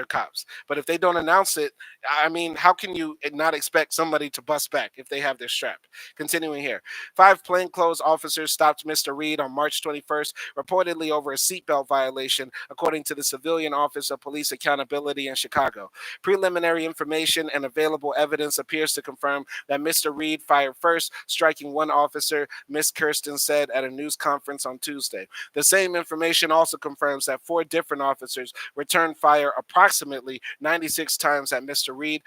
cops. But if they don't announce it, I mean, how can you not expect somebody to bust back if they have their strap? Continuing here. 5 plainclothes officers stopped Mr. Reed on March 21st, reportedly over a seatbelt violation, according to the Civilian Office of Police Accountability in Chicago. Preliminary information and available evidence appears to confirm that Mr. Reed fired first, striking one officer, Ms. Kirsten said at a news conference on Tuesday. The same information also confirms that 4 different officers returned fire approximately 96 times at Mr. Reed,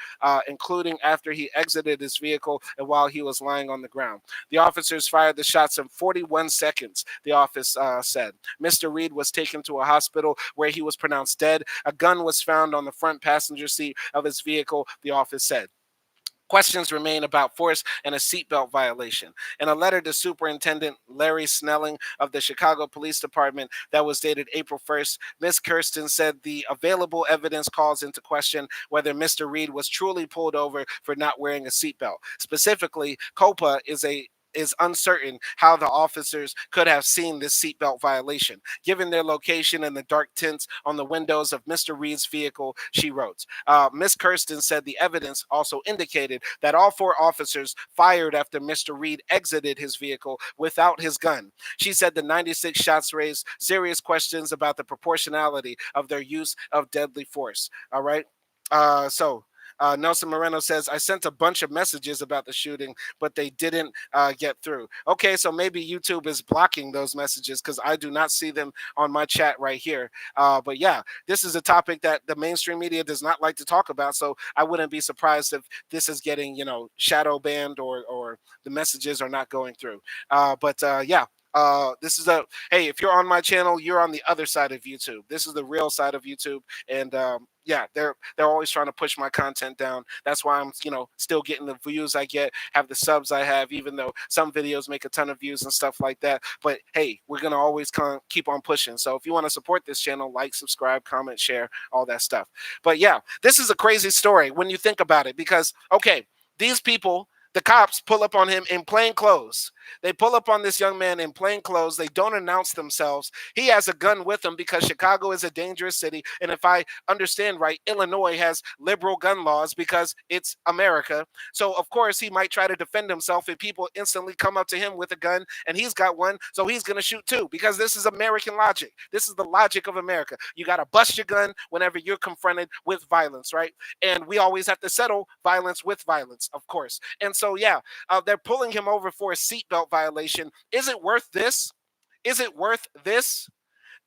including after he exited his vehicle and while he was lying on the ground. The officers fired the shots in 41 seconds, the office said. Mr. Reed was taken to a hospital where he was pronounced dead. A gun was found on the front passenger seat of his vehicle, the office said. Questions remain about force and a seatbelt violation. In a letter to Superintendent Larry Snelling of the Chicago Police Department that was dated April 1st, Ms. Kirsten said the available evidence calls into question whether Mr. Reed was truly pulled over for not wearing a seatbelt. Specifically, COPA is uncertain how the officers could have seen this seatbelt violation, given their location and the dark tints on the windows of Mr. Reed's vehicle, she wrote. Ms. Kirsten said the evidence also indicated that all four officers fired after Mr. Reed exited his vehicle without his gun. She said the 96 shots raised serious questions about the proportionality of their use of deadly force. All right. Nelson Moreno says, I sent a bunch of messages about the shooting, but they didn't get through. Okay, so maybe YouTube is blocking those messages because I do not see them on my chat right here. But yeah, this is a topic that the mainstream media does not like to talk about. So I wouldn't be surprised if this is getting, shadow banned or the messages are not going through. Yeah. This is hey, if you're on my channel, you're on the other side of YouTube. This is the real side of YouTube. And yeah, they're always trying to push my content down. That's why I'm, still getting the views I get, have the subs I have, even though some videos make a ton of views and stuff like that. But hey, we're going to always keep on pushing. So if you want to support this channel, like, subscribe, comment, share, all that stuff. But yeah, this is a crazy story when you think about it, because, okay, these people, the cops pull up on him in plain clothes. They pull up on this young man in plain clothes. They don't announce themselves. He has a gun with him because Chicago is a dangerous city. And if I understand right, Illinois has liberal gun laws because it's America. So, of course, he might try to defend himself if people instantly come up to him with a gun and he's got one. So he's going to shoot too, because this is American logic. This is the logic of America. You got to bust your gun whenever you're confronted with violence, right? And we always have to settle violence with violence, of course. And so, yeah, they're pulling him over for a seatbelt violation. Is it worth this? Is it worth this?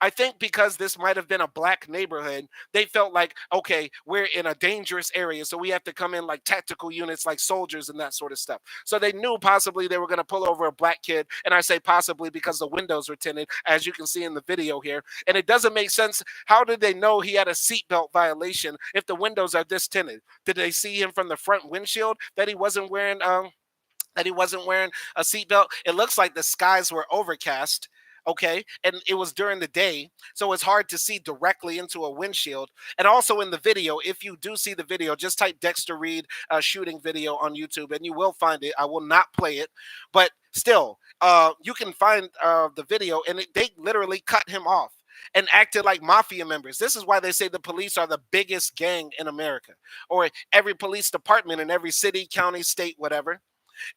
I think because this might have been a black neighborhood, they felt like, okay, we're in a dangerous area, so we have to come in like tactical units, like soldiers and that sort of stuff. So they knew possibly they were going to pull over a black kid, and I say possibly because the windows were tinted, as you can see in the video here. And it doesn't make sense. How did they know he had a seatbelt violation if the windows are this tinted? Did they see him from the front windshield that he wasn't wearing a seatbelt? It looks like the skies were overcast. Okay, and it was during the day, so it's hard to see directly into a windshield. And also in the video, if you do see the video, just type Dexter Reed shooting video on YouTube and you will find it. I will not play it, but still, you can find the video, and they literally cut him off and acted like mafia members. This is why they say the police are the biggest gang in America, or every police department in every city, county, state, whatever,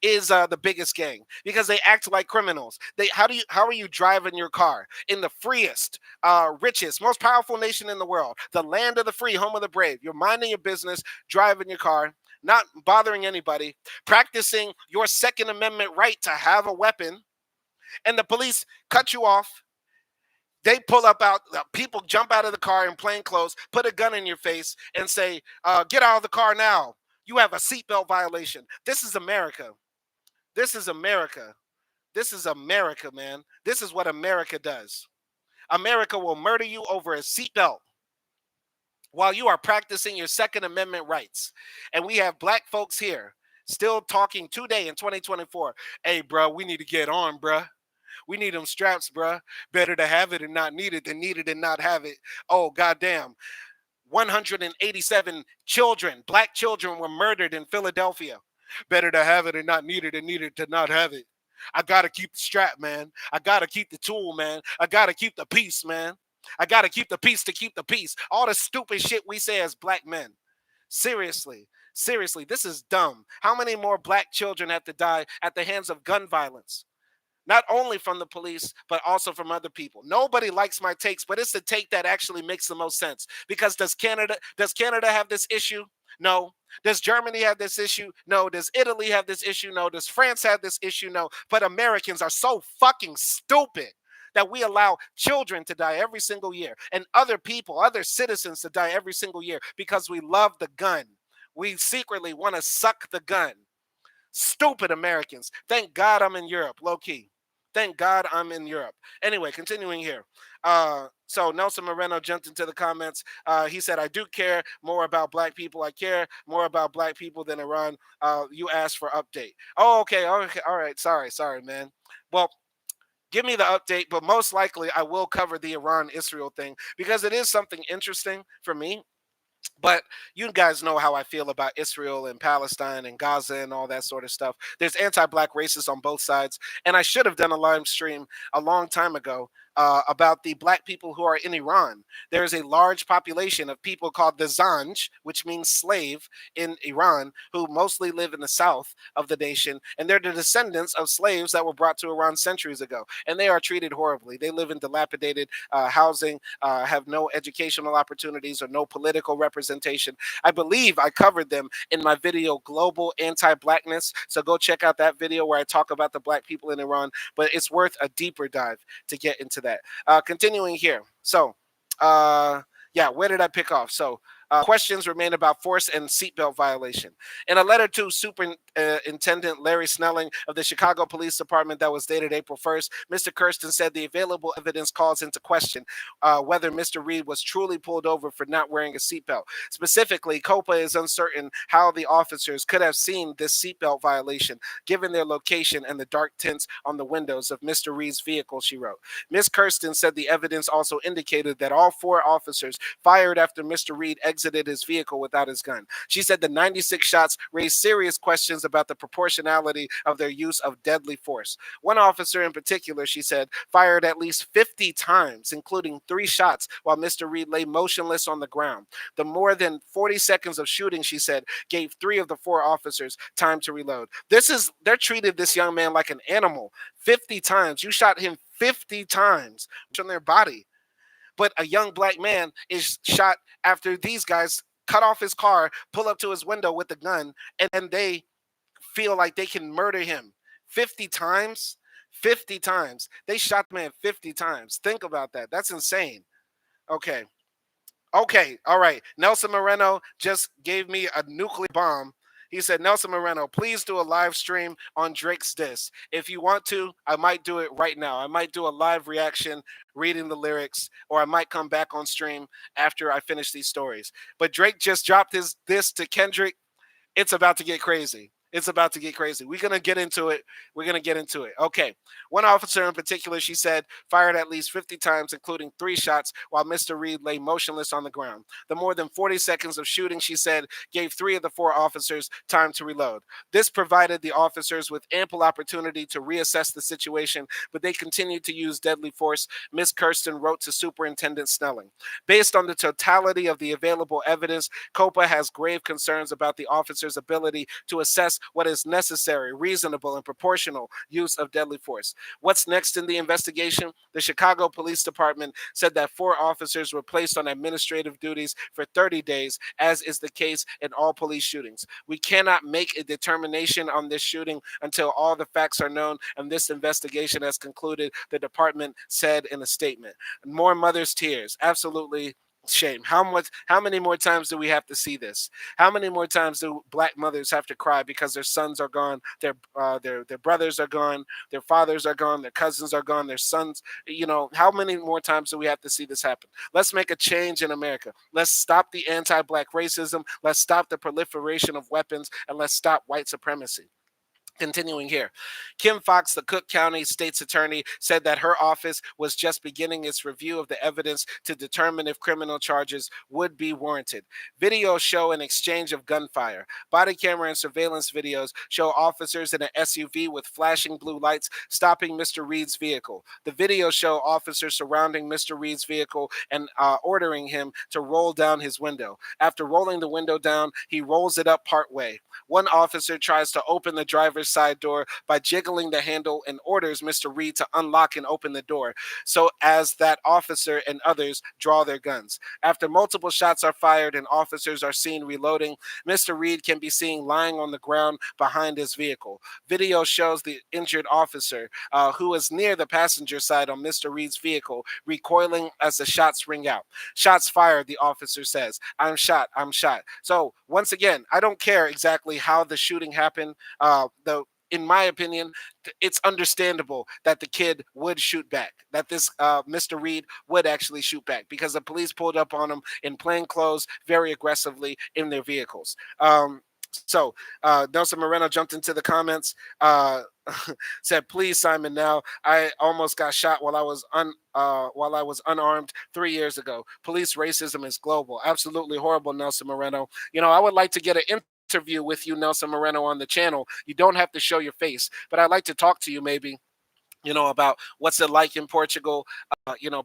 is the biggest gang, because they act like criminals. How are you driving your car in the freest, richest, most powerful nation in the world, the land of the free, home of the brave? You're minding your business, driving your car, not bothering anybody, practicing your Second Amendment right to have a weapon, and the police cut you off. They pull up out, people jump out of the car in plain clothes, put a gun in your face, and say, get out of the car now. You have a seatbelt violation. This is America. This is America. This is America, man. This is what America does. America will murder you over a seatbelt while you are practicing your Second Amendment rights. And we have black folks here still talking today in 2024. Hey, bro, we need to get armed, bro. We need them straps, bro. Better to have it and not need it than need it and not have it. Oh, goddamn. 187 children, black children, were murdered in Philadelphia. Better to have it and not need it than need it to not have it. I got to keep the strap, man. I got to keep the tool, man. I got to keep the peace, man. I got to keep the peace to keep the peace. All the stupid shit we say as black men. Seriously, this is dumb. How many more black children have to die at the hands of gun violence? Not only from the police, but also from other people. Nobody likes my takes, but it's the take that actually makes the most sense. Because does Canada have this issue? No. Does Germany have this issue? No. Does Italy have this issue? No. Does France have this issue? No. But Americans are so fucking stupid that we allow children to die every single year, and other people, other citizens, to die every single year because we love the gun. We secretly want to suck the gun. Stupid Americans. Thank God I'm in Europe, low key. Thank God I'm in Europe. Anyway, continuing here. So Nelson Moreno jumped into the comments. He said, I do care more about black people. I care more about black people than Iran. You asked for update. Oh, okay. Okay. All right. Sorry, man. Well, give me the update, but most likely I will cover the Iran Israel thing because it is something interesting for me. But you guys know how I feel about Israel and Palestine and Gaza and all that sort of stuff. There's anti-black racists on both sides, and I should have done a live stream a long time ago about the black people who are in Iran. There is a large population of people called the Zanj, which means slave, in Iran, who mostly live in the south of the nation, and they're the descendants of slaves that were brought to Iran centuries ago, and they are treated horribly. They live in dilapidated housing, have no educational opportunities or no political representation. I believe I covered them in my video, Global Anti-Blackness. So go check out that video where I talk about the black people in Iran, but it's worth a deeper dive to get into that. Continuing here. So, yeah, where did I pick off? So, questions remain about force and seatbelt violation. In a letter to Superintendent Larry Snelling of the Chicago Police Department that was dated April 1st, Mr. Kirsten said the available evidence calls into question whether Mr. Reed was truly pulled over for not wearing a seatbelt. Specifically, COPA is uncertain how the officers could have seen this seatbelt violation given their location and the dark tints on the windows of Mr. Reed's vehicle, she wrote. Ms. Kirsten said the evidence also indicated that all 4 officers fired after Mr. Reed exited his vehicle without his gun. She said the 96 shots raised serious questions about the proportionality of their use of deadly force. One officer in particular, she said, fired at least 50 times, including 3 shots, while Mr. Reed lay motionless on the ground. The more than 40 seconds of shooting, she said, gave 3 of the 4 officers time to reload. They're treated this young man like an animal. 50 times. You shot him 50 times on their body. But a young black man is shot after these guys cut off his car, pull up to his window with a gun, and then they feel like they can murder him 50 times. 50 times. They shot the man 50 times. Think about that. That's insane. Okay. Okay. All right. Nelson Moreno just gave me a nuclear bomb. He said, Nelson Moreno, please do a live stream on Drake's diss. If you want to, I might do it right now. I might do a live reaction reading the lyrics, or I might come back on stream after I finish these stories. But Drake just dropped his diss to Kendrick. It's about to get crazy. It's about to get crazy. We're going to get into it. We're going to get into it. Okay. One officer in particular, she said, fired at least 50 times, including 3 shots, while Mr. Reed lay motionless on the ground. The more than 40 seconds of shooting, she said, gave 3 of the 4 officers time to reload. This provided the officers with ample opportunity to reassess the situation, but they continued to use deadly force, Ms. Kirsten wrote to Superintendent Snelling. Based on the totality of the available evidence, COPA has grave concerns about the officers' ability to assess what is necessary, reasonable, and proportional use of deadly force. What's next in the investigation? The Chicago Police Department said that 4 officers were placed on administrative duties for 30 days, as is the case in all police shootings. We cannot make a determination on this shooting until all the facts are known, and this investigation has concluded, the department said in a statement. More mothers' tears. Absolutely shame. How many more times do we have to see this? How many more times do black mothers have to cry because their sons are gone, their brothers are gone, their fathers are gone, their cousins are gone, their sons, how many more times do we have to see this happen? Let's make a change in America. Let's stop the anti-black racism, let's stop the proliferation of weapons, and let's stop white supremacy. Continuing here, Kim Fox, the Cook County State's attorney, said that her office was just beginning its review of the evidence to determine if criminal charges would be warranted. Videos show an exchange of gunfire. Body camera and surveillance videos show officers in an SUV with flashing blue lights stopping Mr. Reed's vehicle. The videos show officers surrounding Mr. Reed's vehicle and ordering him to roll down his window. After rolling the window down, he rolls it up part way. One officer tries to open the driver's side door by jiggling the handle and orders Mr. Reed to unlock and open the door, so as that officer and others draw their guns. After multiple shots are fired and officers are seen reloading, Mr. Reed can be seen lying on the ground behind his vehicle. Video shows the injured officer, who is near the passenger side on Mr. Reed's vehicle, recoiling as the shots ring out. Shots fired, the officer says. I'm shot. I'm shot. So once again, I don't care exactly how the shooting happened. in my opinion, it's understandable that the kid would shoot back, that this Mr. Reed would actually shoot back because the police pulled up on him in plain clothes very aggressively in their vehicles. Nelson Moreno jumped into the comments, said, "Please, Simon, now I almost got shot while I was unarmed 3 years ago. Police racism is global. Absolutely horrible, Nelson Moreno. I would like to get an interview with you, Nelson Moreno, on the channel. You don't have to show your face, but I'd like to talk to you maybe, about what's it like in Portugal,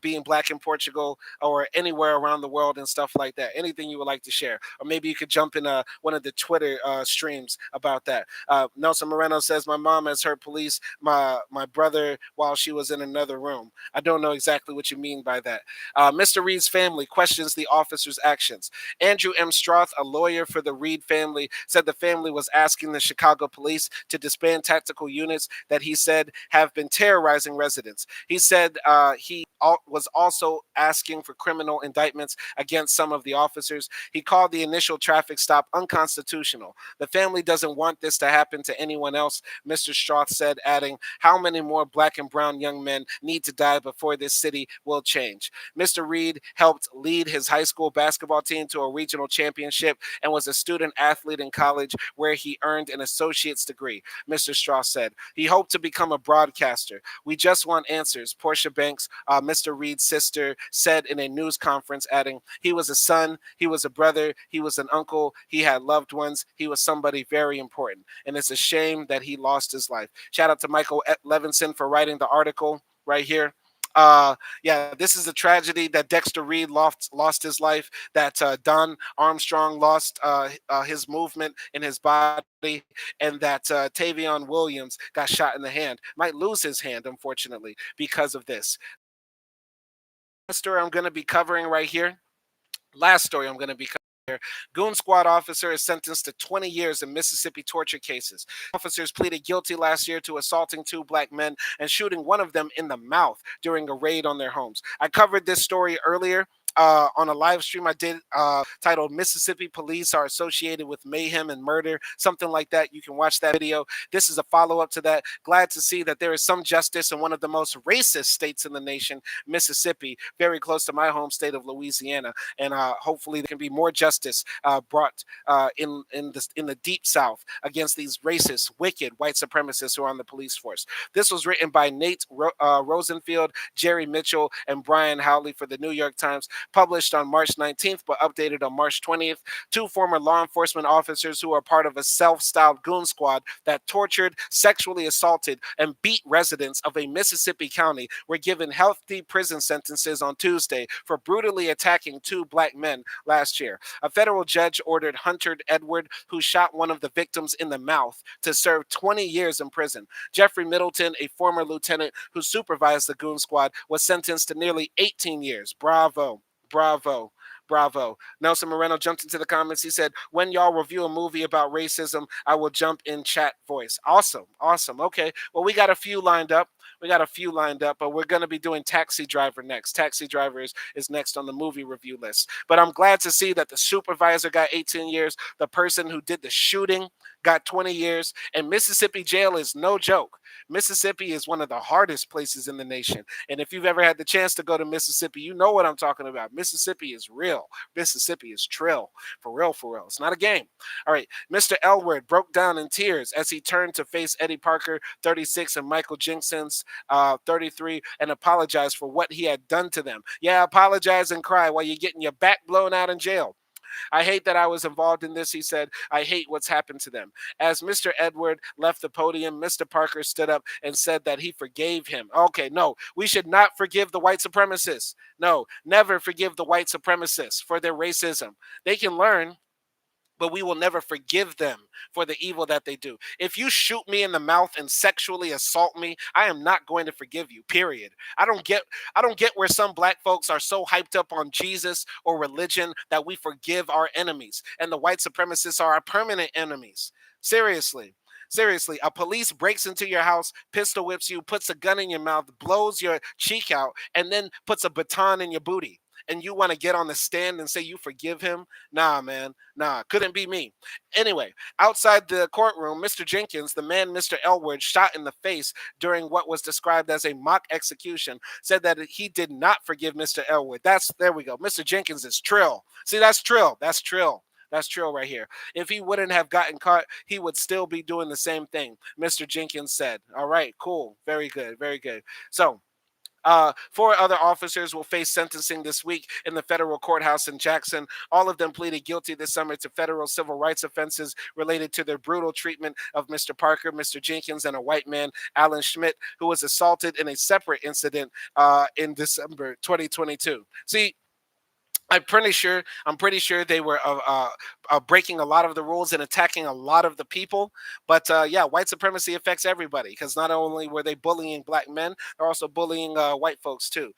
being black in Portugal or anywhere around the world and stuff like that. Anything you would like to share, or maybe you could jump in one of the Twitter streams about that." Nelson Moreno says, "My mom has heard police my brother while she was in another room." I don't know exactly what you mean by that. Mr. Reed's family questions the officer's actions. Andrew M. Stroth, a lawyer for the Reed family, said the family was asking the Chicago police to disband tactical units that he said have been terrorizing residents. He said he was also asking for criminal indictments against some of the officers. He called the initial traffic stop unconstitutional. The family doesn't want this to happen to anyone else, Mr. Stroth said, adding, "How many more black and brown young men need to die before this city will change?" Mr. Reed helped lead his high school basketball team to a regional championship and was a student athlete in college where he earned an associate's degree, Mr. Stroth said. He hoped to become a broadcaster. "We just want answers," Portia Banks, Mr. Reed's sister, said in a news conference, adding, "He was a son, he was a brother, he was an uncle, he had loved ones, he was somebody very important, and it's a shame that he lost his life." Shout out to Michael Levinson for writing the article right here. Yeah, this is a tragedy that Dexter Reed lost his life, that Don Armstrong lost his movement in his body, and that Tavion Williams got shot in the hand, might lose his hand, unfortunately, because of this. Last story I'm going to be covering right here. Last story I'm going to be covering here. Goon Squad officer is sentenced to 20 years in Mississippi torture cases. Officers pleaded guilty last year to assaulting 2 black men and shooting one of them in the mouth during a raid on their homes. I covered this story earlier on a live stream I did titled "Mississippi Police Are Associated with Mayhem and Murder," something like that. You can watch that video. This is a follow-up to that. Glad to see that there is some justice in one of the most racist states in the nation, Mississippi, very close to my home state of Louisiana, and hopefully there can be more justice brought in the deep South against these racist, wicked white supremacists who are on the police force. This was written by Nate Rosenfield, Jerry Mitchell, and Brian Howley for the New York Times, published on March 19th, but updated on March 20th. 2 former law enforcement officers who are part of a self-styled goon squad that tortured, sexually assaulted, and beat residents of a Mississippi county were given healthy prison sentences on Tuesday for brutally attacking 2 black men last year. A federal judge ordered Hunter Edward, who shot one of the victims in the mouth, to serve 20 years in prison. Jeffrey Middleton, a former lieutenant who supervised the goon squad, was sentenced to nearly 18 years. Bravo. Bravo. Bravo. Nelson Moreno jumped into the comments. He said, "When y'all review a movie about racism, I will jump in chat voice." Awesome. Awesome. Okay. Well, we got a few lined up. But we're going to be doing Taxi Driver next. Taxi Driver is next on the movie review list. But I'm glad to see that the supervisor got 18 years. The person who did the shooting got 20 years. And Mississippi jail is no joke. Mississippi is one of the hardest places in the nation. And if you've ever had the chance to go to Mississippi, you know what I'm talking about. Mississippi is real. Mississippi is trill. For real, for real. It's not a game. All right. Mr. Elwood broke down in tears as he turned to face Eddie Parker, 36, and Michael Jenkins, 33, and apologized for what he had done to them. Yeah, apologize and cry while you're getting your back blown out in jail. "I hate that I was involved in this," he said. "I hate what's happened to them." As Mr. Edward left the podium, Mr. Parker stood up and said that he forgave him. Okay, no, we should not forgive the white supremacists. No, never forgive the white supremacists for their racism. They can learn, but we will never forgive them for the evil that they do. If you shoot me in the mouth and sexually assault me, I am not going to forgive you. Period. I don't get where some black folks are so hyped up on Jesus or religion that we forgive our enemies, and the white supremacists are our permanent enemies. Seriously. Seriously, a police breaks into your house, pistol whips you, puts a gun in your mouth, blows your cheek out, and then puts a baton in your booty. and you want to get on the stand and say you forgive him? Nah, man. Nah, couldn't be me. Anyway, outside the courtroom, Mr. Jenkins, the man Mr. Elwood shot in the face during what was described as a mock execution, said that he did not forgive Mr. Elwood. There we go. Mr. Jenkins is Trill. See, that's Trill. That's Trill. That's Trill right here. If he wouldn't have gotten caught, he would still be doing the same thing, Mr. Jenkins said. All right, cool. Very good. Very good. So, four other officers will face sentencing this week in the federal courthouse in Jackson. All of them pleaded guilty this summer to federal civil rights offenses related to their brutal treatment of Mr. Parker, Mr. Jenkins, and a white man, Alan Schmidt, who was assaulted in a separate incident in December 2022. See, I'm pretty sure they were breaking a lot of the rules and attacking a lot of the people. But yeah, white supremacy affects everybody because not only were they bullying black men, they're also bullying white folks too.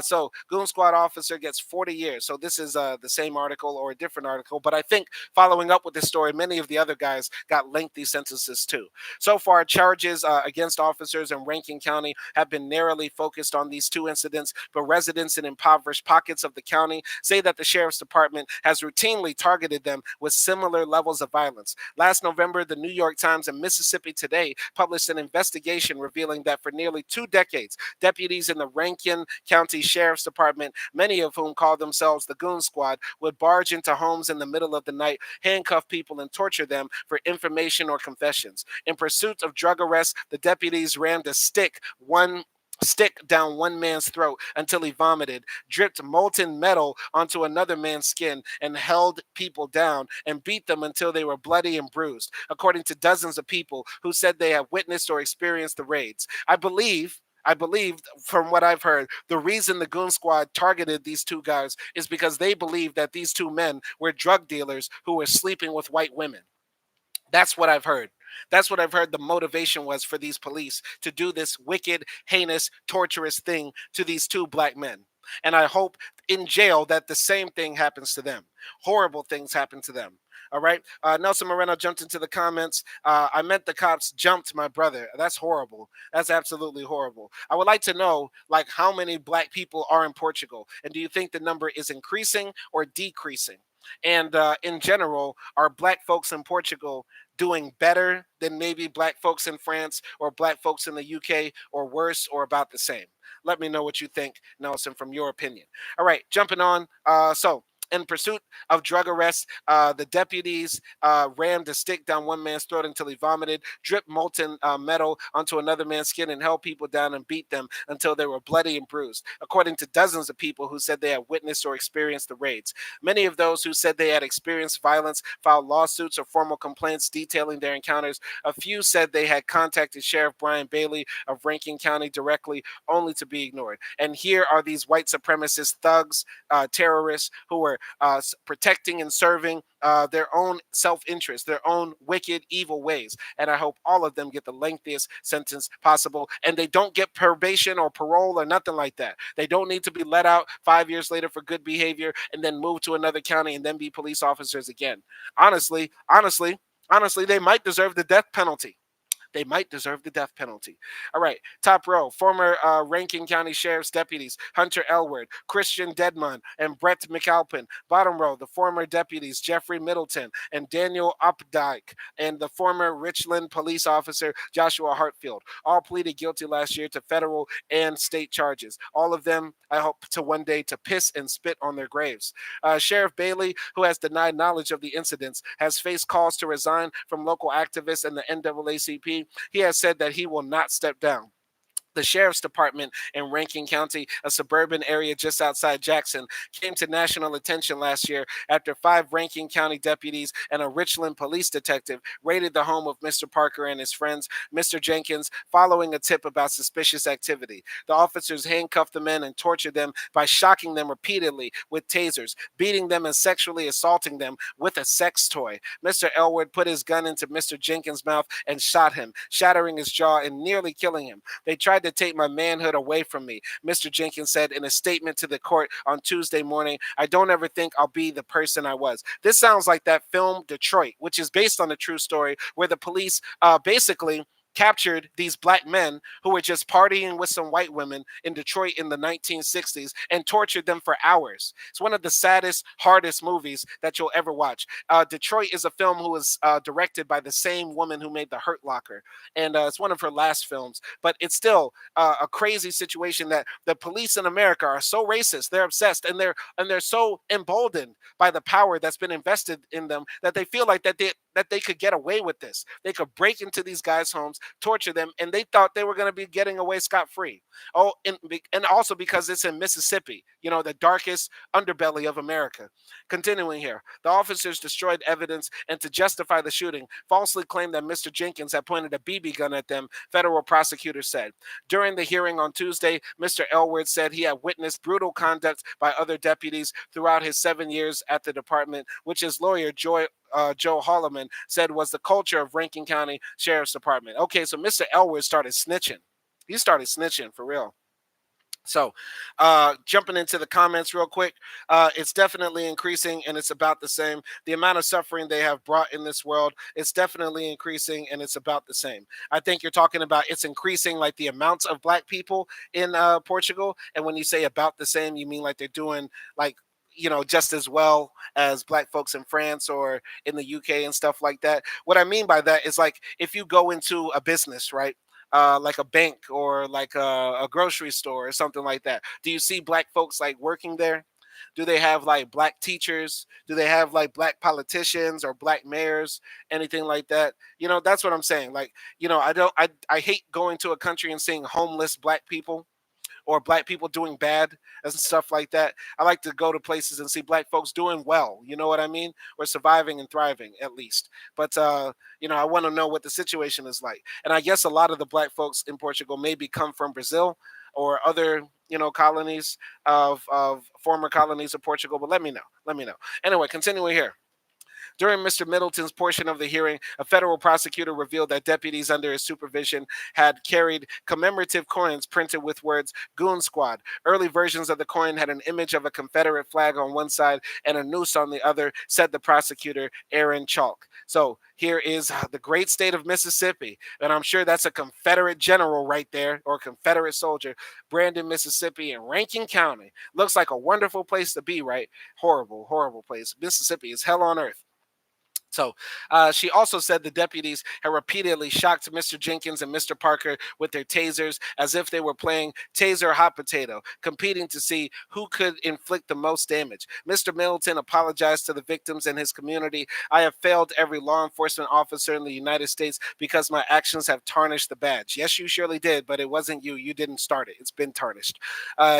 So Goon Squad officer gets 40 years. So this is the same article or a different article, but I think following up with this story, many of the other guys got lengthy sentences too. So far, charges against officers in Rankin County have been narrowly focused on these two incidents, but residents in impoverished pockets of the county say that the sheriff's department has routinely targeted them with similar levels of violence. Last November, the New York Times and Mississippi Today published an investigation revealing that for nearly 2 decades, deputies in the Rankin County Sheriff's Department, many of whom call themselves the Goon Squad, would barge into homes in the middle of the night, handcuff people, and torture them for information or confessions. In pursuit of drug arrests, the deputies rammed a stick down one man's throat until he vomited, dripped molten metal onto another man's skin, and held people down and beat them until they were bloody and bruised, according to dozens of people who said they have witnessed or experienced the raids. I believe, from what I've heard, the reason the Goon Squad targeted these two guys is because they believed that these two men were drug dealers who were sleeping with white women. That's what I've heard. That's what I've heard the motivation was for these police to do this wicked, heinous, torturous thing to these two black men. And I hope in jail that the same thing happens to them. Horrible things happen to them. All right. Nelson Moreno jumped into the comments. I meant the cops jumped my brother. That's horrible. That's absolutely horrible. I would like to know, like, how many black people are in Portugal, and do you think the number is increasing or decreasing? And in general, are black folks in Portugal doing better than maybe black folks in France or black folks in the UK, or worse, or about the same? Let me know what you think, Nelson, from your opinion. All right, jumping on. In pursuit of drug arrests, the deputies rammed a stick down one man's throat until he vomited, dripped molten metal onto another man's skin, and held people down and beat them until they were bloody and bruised, according to dozens of people who said they had witnessed or experienced the raids. Many of those who said they had experienced violence filed lawsuits or formal complaints detailing their encounters. A few said they had contacted Sheriff Brian Bailey of Rankin County directly, only to be ignored. And here are these white supremacist thugs, terrorists, who were protecting and serving their own self-interest, their own wicked, evil ways. And I hope all of them get the lengthiest sentence possible, and they don't get probation or parole or nothing like that. They don't need to be let out 5 years later for good behavior and then move to another county and then be police officers again. Honestly, they might deserve the death penalty. They might deserve the death penalty. All right, top row, former Rankin County Sheriff's deputies, Hunter Elward, Christian Dedmon, and Brett McAlpin. Bottom row, the former deputies, Jeffrey Middleton and Daniel Updike, and the former Richland police officer, Joshua Hartfield. All pleaded guilty last year to federal and state charges. All of them, I hope, to one day to piss and spit on their graves. Sheriff Bailey, who has denied knowledge of the incidents, has faced calls to resign from local activists and the NAACP. He has said that he will not step down. The sheriff's department in Rankin County, a suburban area just outside Jackson, came to national attention last year after 5 Rankin County deputies and a Richland police detective raided the home of Mr. Parker and his friends, Mr. Jenkins, following a tip about suspicious activity. The officers handcuffed the men and tortured them by shocking them repeatedly with tasers, beating them and sexually assaulting them with a sex toy. Mr. Elwood put his gun into Mr. Jenkins' mouth and shot him, shattering his jaw and nearly killing him. They tried to take my manhood away from me, Mr. Jenkins said in a statement to the court on Tuesday morning. I don't ever think I'll be the person I was. This sounds like that film Detroit, which is based on a true story where the police basically captured these black men who were just partying with some white women in Detroit in the 1960s and tortured them for hours. It's one of the saddest, hardest movies that you'll ever watch. Detroit is a film who was directed by the same woman who made The Hurt Locker, and it's one of her last films. But it's still a crazy situation that the police in America are so racist, they're obsessed, and they're so emboldened by the power that's been invested in them that they feel like that they could get away with this. They could break into these guys' homes, torture them, and they thought they were going to be getting away scot-free. Oh, and also because it's in Mississippi, the darkest underbelly of America. Continuing here, the officers destroyed evidence and to justify the shooting, falsely claimed that Mr. Jenkins had pointed a BB gun at them, federal prosecutors said. During the hearing on Tuesday, Mr. Elwood said he had witnessed brutal conduct by other deputies throughout his 7 years at the department, which his lawyer, Joe Holloman, said was the culture of Rankin County Sheriff's Department. Okay, so Mr. Elwood started snitching. He started snitching for real. So, jumping into the comments real quick, it's definitely increasing and it's about the same. The amount of suffering they have brought in this world, it's definitely increasing and it's about the same. I think you're talking about it's increasing like the amounts of black people in Portugal. And when you say about the same, you mean like they're doing like, just as well as black folks in France or in the UK and stuff like that. What I mean by that is like if you go into a business, right? Like a bank or like a grocery store or something like that. Do you see black folks like working there? Do they have like black teachers? Do they have like black politicians or black mayors? Anything like that? That's what I'm saying. Like, I hate going to a country and seeing homeless black people or black people doing bad and stuff like that. I like to go to places and see black folks doing well, you know what I mean? Or surviving and thriving at least. But I want to know what the situation is like. And I guess a lot of the black folks in Portugal maybe come from Brazil or other, colonies of former colonies of Portugal. But let me know. Let me know. Anyway, continuing here. During Mr. Middleton's portion of the hearing, a federal prosecutor revealed that deputies under his supervision had carried commemorative coins printed with words Goon Squad. Early versions of the coin had an image of a Confederate flag on one side and a noose on the other, said the prosecutor, Aaron Chalk. So here is the great state of Mississippi, and I'm sure that's a Confederate general right there, or Confederate soldier, Brandon, Mississippi, in Rankin County. Looks like a wonderful place to be, right? Horrible, horrible place. Mississippi is hell on earth. So she also said the deputies had repeatedly shocked Mr. Jenkins and Mr. Parker with their tasers as if they were playing taser hot potato, competing to see who could inflict the most damage. Mr. Middleton apologized to the victims and his community. I have failed every law enforcement officer in the United States because my actions have tarnished the badge. Yes, you surely did, but it wasn't you. You didn't start it. It's been tarnished.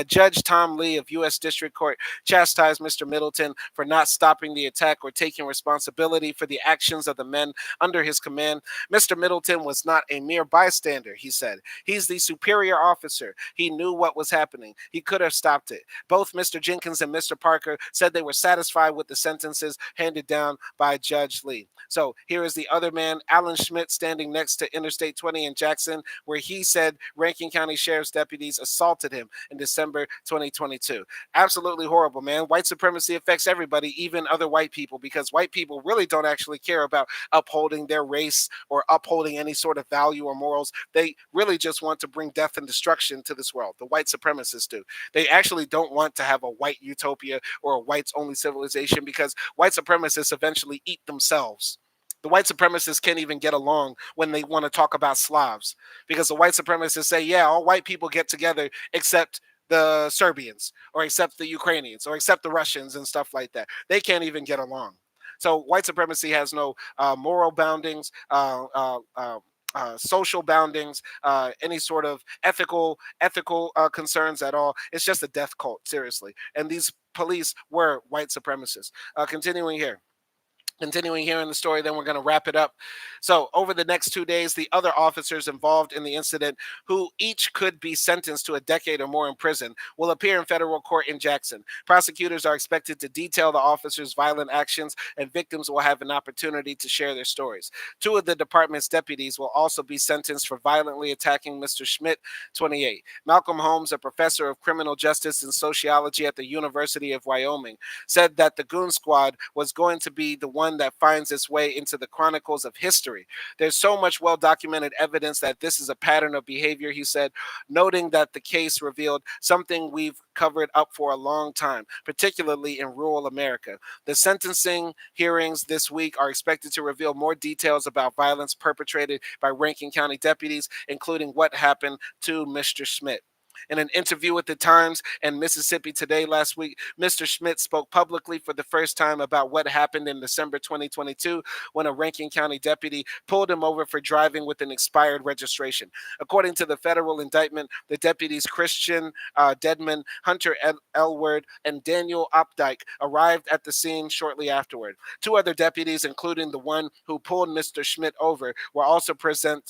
Judge Tom Lee of U.S. District Court chastised Mr. Middleton for not stopping the attack or taking responsibility for the actions of the men under his command. Mr. Middleton was not a mere bystander, he said. He's the superior officer. He knew what was happening. He could have stopped it. Both Mr. Jenkins and Mr. Parker said they were satisfied with the sentences handed down by Judge Lee. So here is the other man, Alan Schmidt, standing next to Interstate 20 in Jackson, where he said Rankin County Sheriff's deputies assaulted him in December 2022. Absolutely horrible, man. White supremacy affects everybody, even other white people, because white people really don't actually care about upholding their race or upholding any sort of value or morals. They really just want to bring death and destruction to this world. The white supremacists do. They actually don't want to have a white utopia or a whites only civilization, because white supremacists eventually eat themselves. The white supremacists can't even get along when they want to talk about Slavs, because the white supremacists say, yeah, all white people get together except the Serbians or except the Ukrainians or except the Russians and stuff like that. They can't even get along. So white supremacy has no moral boundings, social boundings, any sort of ethical concerns at all. It's just a death cult, seriously. And these police were white supremacists. Continuing here in the story, then we're going to wrap it up. So over the next 2 days, the other officers involved in the incident, who each could be sentenced to a decade or more in prison, will appear in federal court in Jackson. Prosecutors are expected to detail the officers' violent actions, and victims will have an opportunity to share their stories. 2 of the department's deputies will also be sentenced for violently attacking Mr. Schmidt, 28. Malcolm Holmes, a professor of criminal justice and sociology at the University of Wyoming, said that the Goon Squad was going to be the one one that finds its way into the chronicles of history. There's so much well-documented evidence that this is a pattern of behavior, he said, noting that the case revealed something we've covered up for a long time, particularly in rural America. The sentencing hearings this week are expected to reveal more details about violence perpetrated by Rankin County deputies, including what happened to Mr. Schmidt. In an interview with the Times and Mississippi Today last week, Mr. Schmidt spoke publicly for the first time about what happened in December 2022 when a Rankin County deputy pulled him over for driving with an expired registration. According to the federal indictment, the deputies Christian Dedman, Hunter Elward, and Daniel Opdyke arrived at the scene shortly afterward. Two other deputies, including the one who pulled Mr. Schmidt over, were also present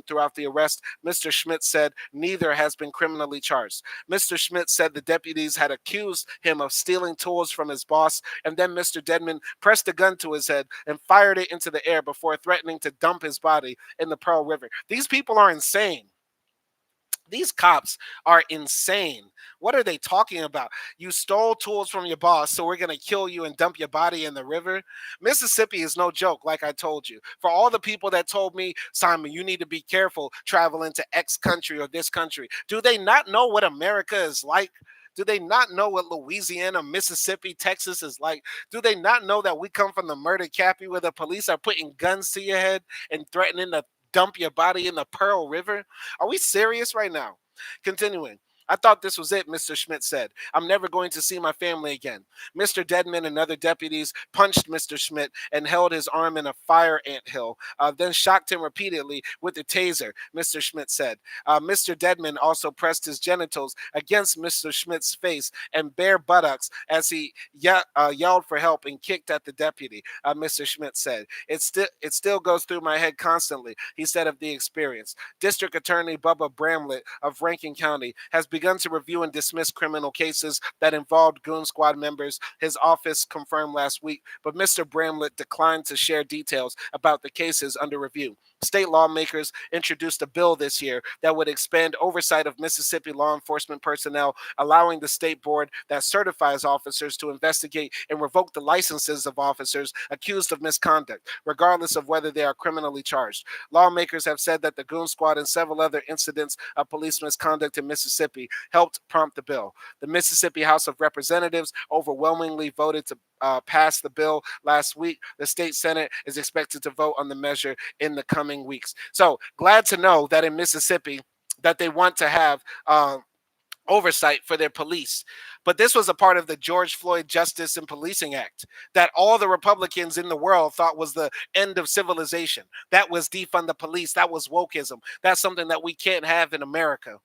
throughout the arrest. Mr. Schmidt said neither has been criminally charged. Mr. Schmidt said the deputies had accused him of stealing tools from his boss, and then Mr. Dedman pressed a gun to his head and fired it into the air before threatening to dump his body in the Pearl River. These people are insane. These cops are insane. What are they talking about? You stole tools from your boss, so we're going to kill you and dump your body in the river? Mississippi is no joke, like I told you. For all the people that told me, Simon, you need to be careful traveling to X country or this country, do they not know what America is like? Do they not know what Louisiana, Mississippi, Texas is like? Do they not know that we come from the murder cappy where the police are putting guns to your head and threatening to dump your body in the Pearl River? Are we serious right now? Continuing. I thought this was it, Mr. Schmidt said. I'm never going to see my family again. Mr. Dedman and other deputies punched Mr. Schmidt and held his arm in a fire anthill, then shocked him repeatedly with a taser, Mr. Schmidt said. Mr. Dedman also pressed his genitals against Mr. Schmidt's face and bare buttocks as he yelled for help and kicked at the deputy, Mr. Schmidt said. It still goes through my head constantly, he said of the experience. District Attorney Bubba Bramlett of Rankin County has begun to review and dismiss criminal cases that involved Goon Squad members, his office confirmed last week, but Mr. Bramlett declined to share details about the cases under review. State lawmakers introduced a bill this year that would expand oversight of Mississippi law enforcement personnel, allowing the state board that certifies officers to investigate and revoke the licenses of officers accused of misconduct, regardless of whether they are criminally charged. Lawmakers have said that the Goon Squad and several other incidents of police misconduct in Mississippi helped prompt the bill. The Mississippi House of Representatives overwhelmingly voted to pass the bill last week. The state Senate is expected to vote on the measure in the coming weeks. So glad to know that in Mississippi that they want to have oversight for their police. But this was a part of the George Floyd Justice and Policing Act that all the Republicans in the world thought was the end of civilization. That was defund the police. That was wokeism. That's something that we can't have in America.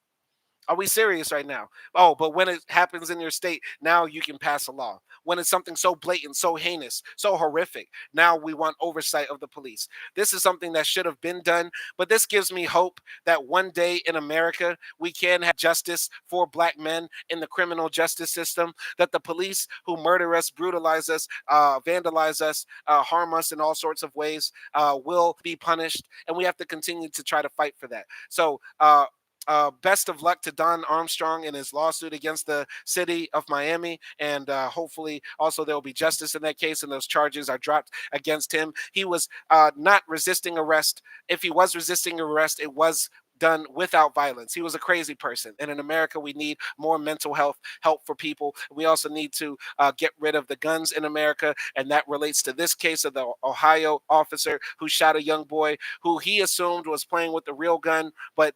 Are we serious right now? Oh, but when it happens in your state, now you can pass a law. When it's something so blatant, so heinous, so horrific, now we want oversight of the police. This is something that should have been done, but this gives me hope that one day in America, we can have justice for black men in the criminal justice system, that the police who murder us, brutalize us, vandalize us, harm us in all sorts of ways will be punished, and we have to continue to try to fight for that. So, best of luck to Don Armstrong in his lawsuit against the city of Miami, and hopefully also there will be justice in that case and those charges are dropped against him. He was not resisting arrest. If he was resisting arrest, it was done without violence. He was a crazy person. And in America, we need more mental health help for people. We also need to get rid of the guns in America. And that relates to this case of the Ohio officer who shot a young boy who he assumed was playing with the real gun, but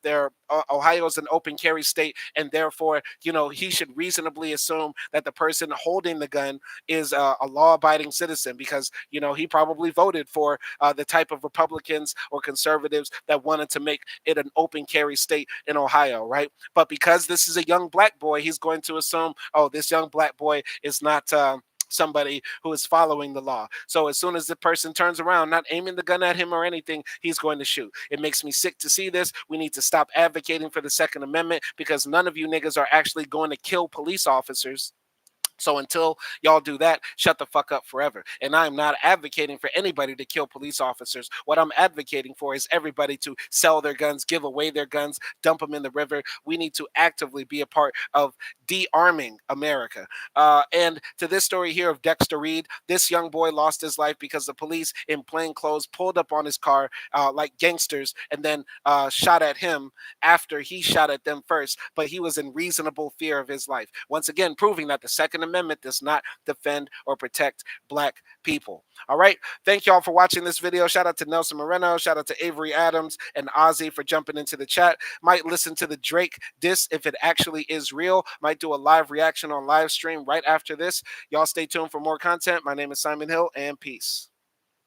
Ohio is an open carry state. And therefore, he should reasonably assume that the person holding the gun is a law-abiding citizen because, he probably voted for the type of Republicans or conservatives that wanted to make it an open carry state in Ohio, right? But because this is a young black boy, he's going to assume, oh, this young black boy is not somebody who is following the law. So as soon as the person turns around, not aiming the gun at him or anything, he's going to shoot. It makes me sick to see this. We need to stop advocating for the Second Amendment because none of you niggas are actually going to kill police officers. So until y'all do that, shut the fuck up forever. And I'm not advocating for anybody to kill police officers. What I'm advocating for is everybody to sell their guns, give away their guns, dump them in the river. We need to actively be a part of de-arming America. And to this story here of Dexter Reed, this young boy lost his life because the police in plain clothes pulled up on his car like gangsters and then shot at him after he shot at them first, but he was in reasonable fear of his life. Once again, proving that the Second Amendment does not defend or protect black people. All right. Thank y'all for watching this video. Shout out to Nelson Moreno. Shout out to Avery Adams and Ozzy for jumping into the chat. Might listen to the Drake diss if it actually is real. Might do a live reaction on live stream right after this. Y'all stay tuned for more content. My name is Simon Hill, and peace.